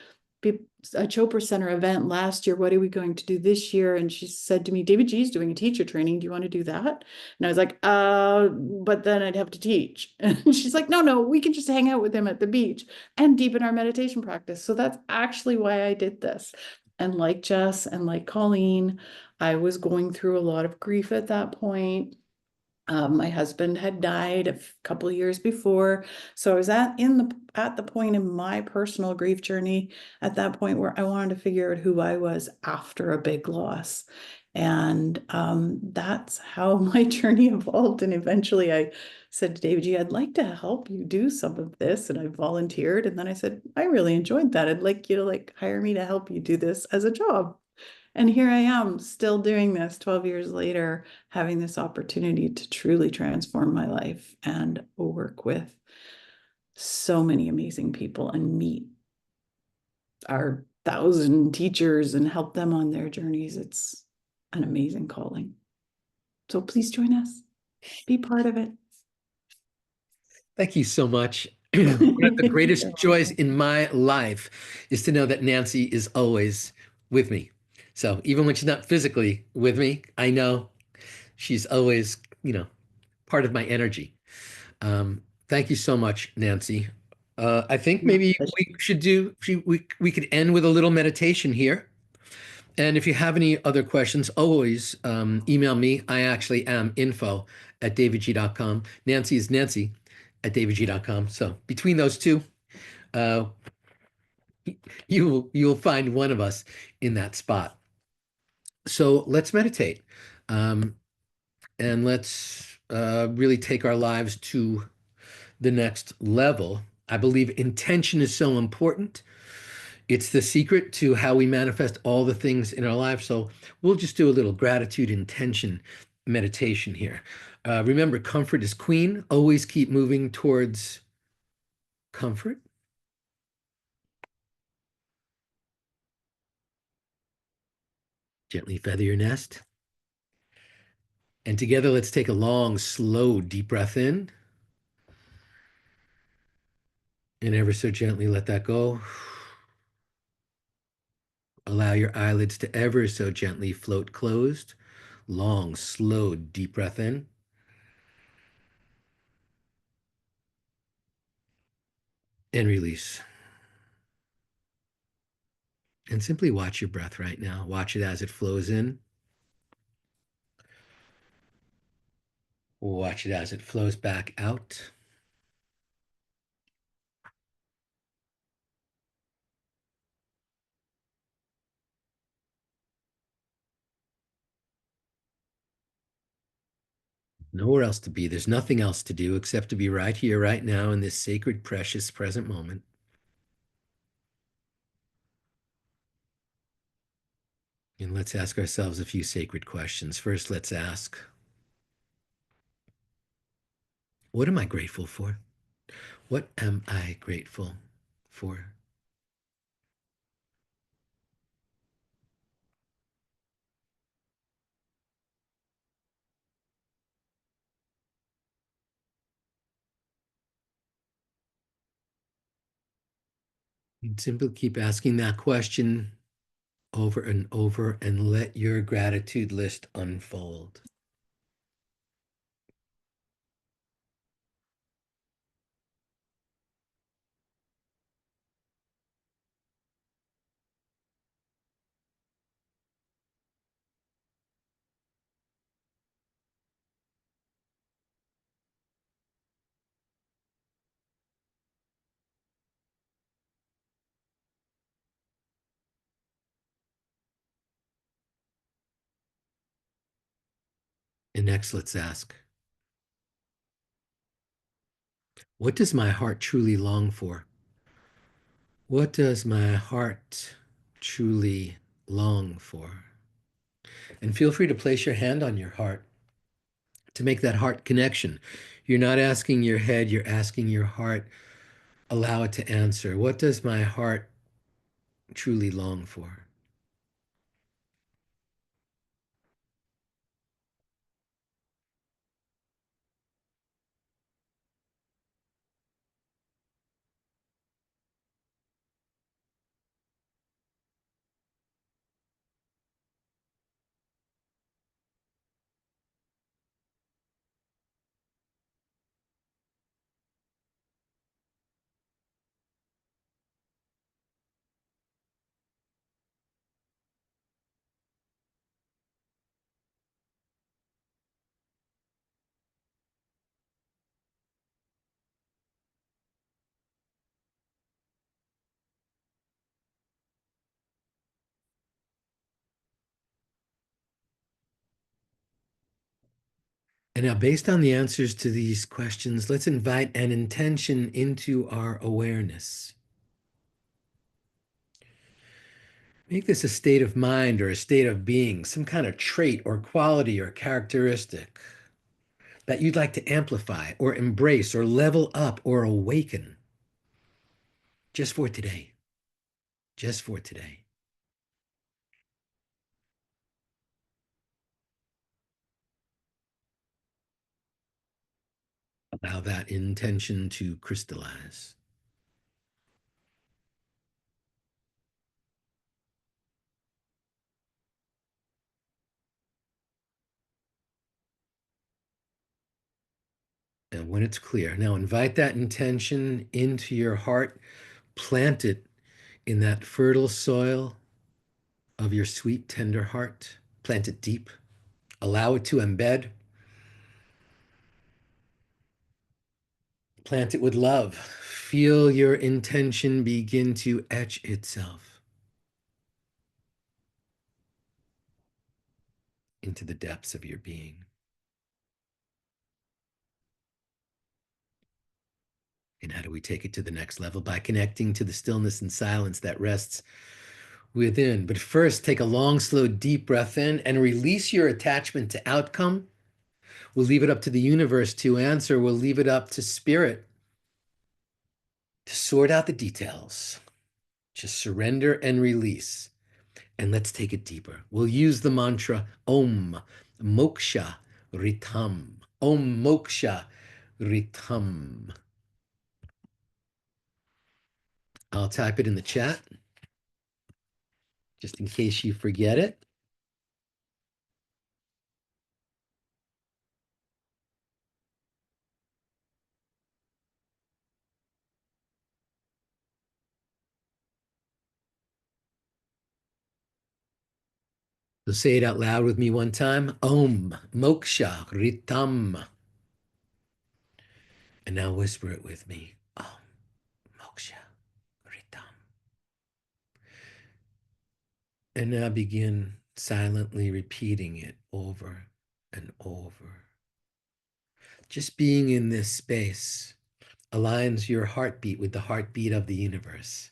a Chopra Center event last year. What are we going to do this year? And she said to me, davidji is doing a teacher training. Do you want to do that? And I was like, but then I'd have to teach. And she's like, no, we can just hang out with him at the beach and deepen our meditation practice. So that's actually why I did this. And like Jess and like Colleen, I was going through a lot of grief at that point. My husband had died a couple of years before. So I was at the point in my personal grief journey at that point where I wanted to figure out who I was after a big loss. And that's how my journey evolved. And eventually I said to davidji, I'd like to help you do some of this. And I volunteered. And then I said, I really enjoyed that. I'd like you to hire me to help you do this as a job. And here I am still doing this 12 years later, having this opportunity to truly transform my life and work with so many amazing people and meet our 1,000 teachers and help them on their journeys. It's an amazing calling. So please join us. Be part of it. Thank you so much. One of the greatest joys in my life is to know that Nancy is always with me. So even when she's not physically with me, I know she's always, part of my energy. Thank you so much, Nancy. I think maybe we could end with a little meditation here. And if you have any other questions, always email me. I actually am info@davidji.com. Nancy is Nancy@davidji.com. So between those two, uh, you'll find one of us in that spot. So let's meditate, and let's really take our lives to the next level. I believe intention is so important. It's the secret to how we manifest all the things in our life. So we'll just do a little gratitude intention meditation here. Remember, comfort is queen. Always keep moving towards comfort. Gently feather your nest. And together, let's take a long, slow, deep breath in. And ever so gently let that go. Allow your eyelids to ever so gently float closed. Long, slow, deep breath in. And release. And simply watch your breath right now. Watch it as it flows in. Watch it as it flows back out. Nowhere else to be. There's nothing else to do except to be right here, right now, in this sacred, precious present moment. And let's ask ourselves a few sacred questions. First, let's ask, what am I grateful for? What am I grateful for? And simply keep asking that question over and over and let your gratitude list unfold. And next, let's ask, what does my heart truly long for? What does my heart truly long for? And feel free to place your hand on your heart to make that heart connection. You're not asking your head, you're asking your heart. Allow it to answer. What does my heart truly long for? And now, based on the answers to these questions, let's invite an intention into our awareness. Make this a state of mind or a state of being, some kind of trait or quality or characteristic that you'd like to amplify or embrace or level up or awaken just for today. Just for today. Allow that intention to crystallize. And when it's clear, now invite that intention into your heart, plant it in that fertile soil of your sweet, tender heart. Plant it deep. Allow it to embed. Plant it with love. Feel your intention begin to etch itself into the depths of your being. And how do we take it to the next level? By connecting to the stillness and silence that rests within. But first, take a long, slow, deep breath in and release your attachment to outcome. We'll leave it up to the universe to answer. We'll leave it up to spirit to sort out the details. Just surrender and release. And let's take it deeper. We'll use the mantra Om Moksha Ritam. Om Moksha Ritam. I'll type it in the chat just in case you forget it. So say it out loud with me one time. Om Moksha Ritam. And now whisper it with me. Om Moksha Ritam. And now begin silently repeating it over and over. Just being in this space aligns your heartbeat with the heartbeat of the universe.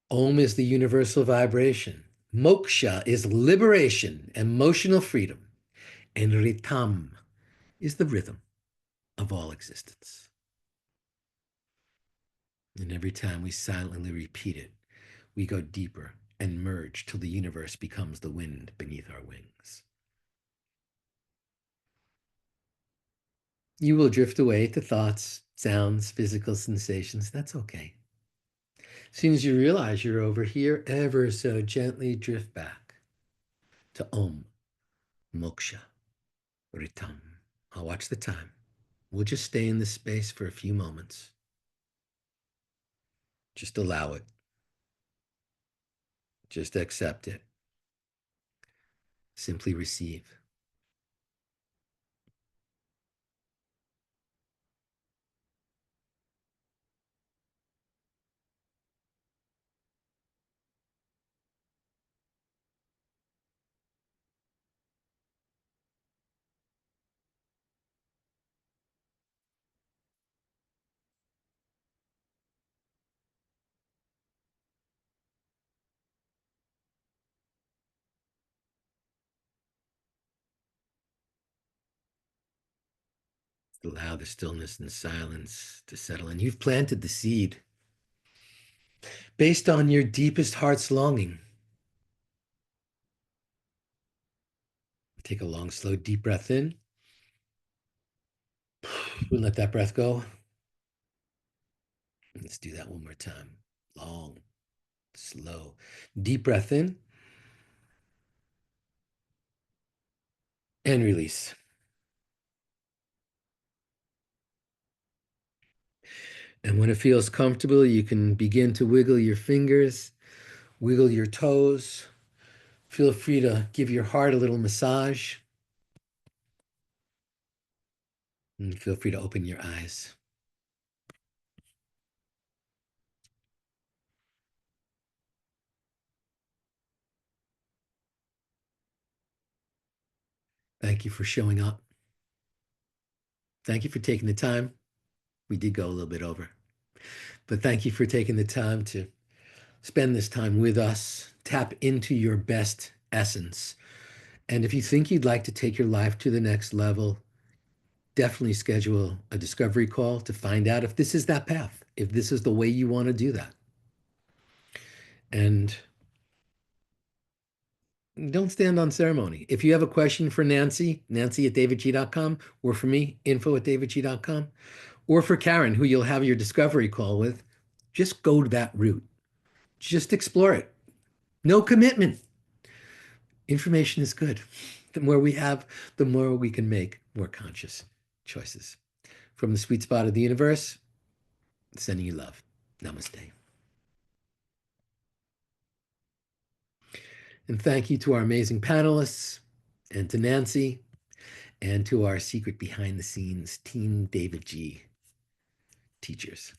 Om is the universal vibration. Moksha is liberation, emotional freedom. And Ritam is the rhythm of all existence. And every time we silently repeat it, we go deeper and merge till the universe becomes the wind beneath our wings. You will drift away to thoughts, sounds, physical sensations. That's okay. As soon as you realize you're over here, ever so gently drift back to Om Moksha Ritam. I'll watch the time. We'll just stay in this space for a few moments. Just allow it. Just accept it. Simply receive. Allow the stillness and silence to settle in. You've planted the seed based on your deepest heart's longing. Take a long, slow, deep breath in. We'll let that breath go. Let's do that one more time. Long, slow, deep breath in. And release. And when it feels comfortable, you can begin to wiggle your fingers, wiggle your toes. Feel free to give your heart a little massage. And feel free to open your eyes. Thank you for showing up. Thank you for taking the time. We did go a little bit over, but thank you for taking the time to spend this time with us. Tap into your best essence. And if you think you'd like to take your life to the next level, definitely schedule a discovery call to find out if this is that path, if this is the way you want to do that. And don't stand on ceremony. If you have a question for Nancy, nancy@davidji.com, or for me, info@davidji.com, or for Karen, who you'll have your discovery call with, just go to that route. Just explore it. No commitment. Information is good. The more we have, the more we can make more conscious choices. From the sweet spot of the universe, sending you love. Namaste. And thank you to our amazing panelists, and to Nancy, and to our secret behind the scenes Team David G teachers.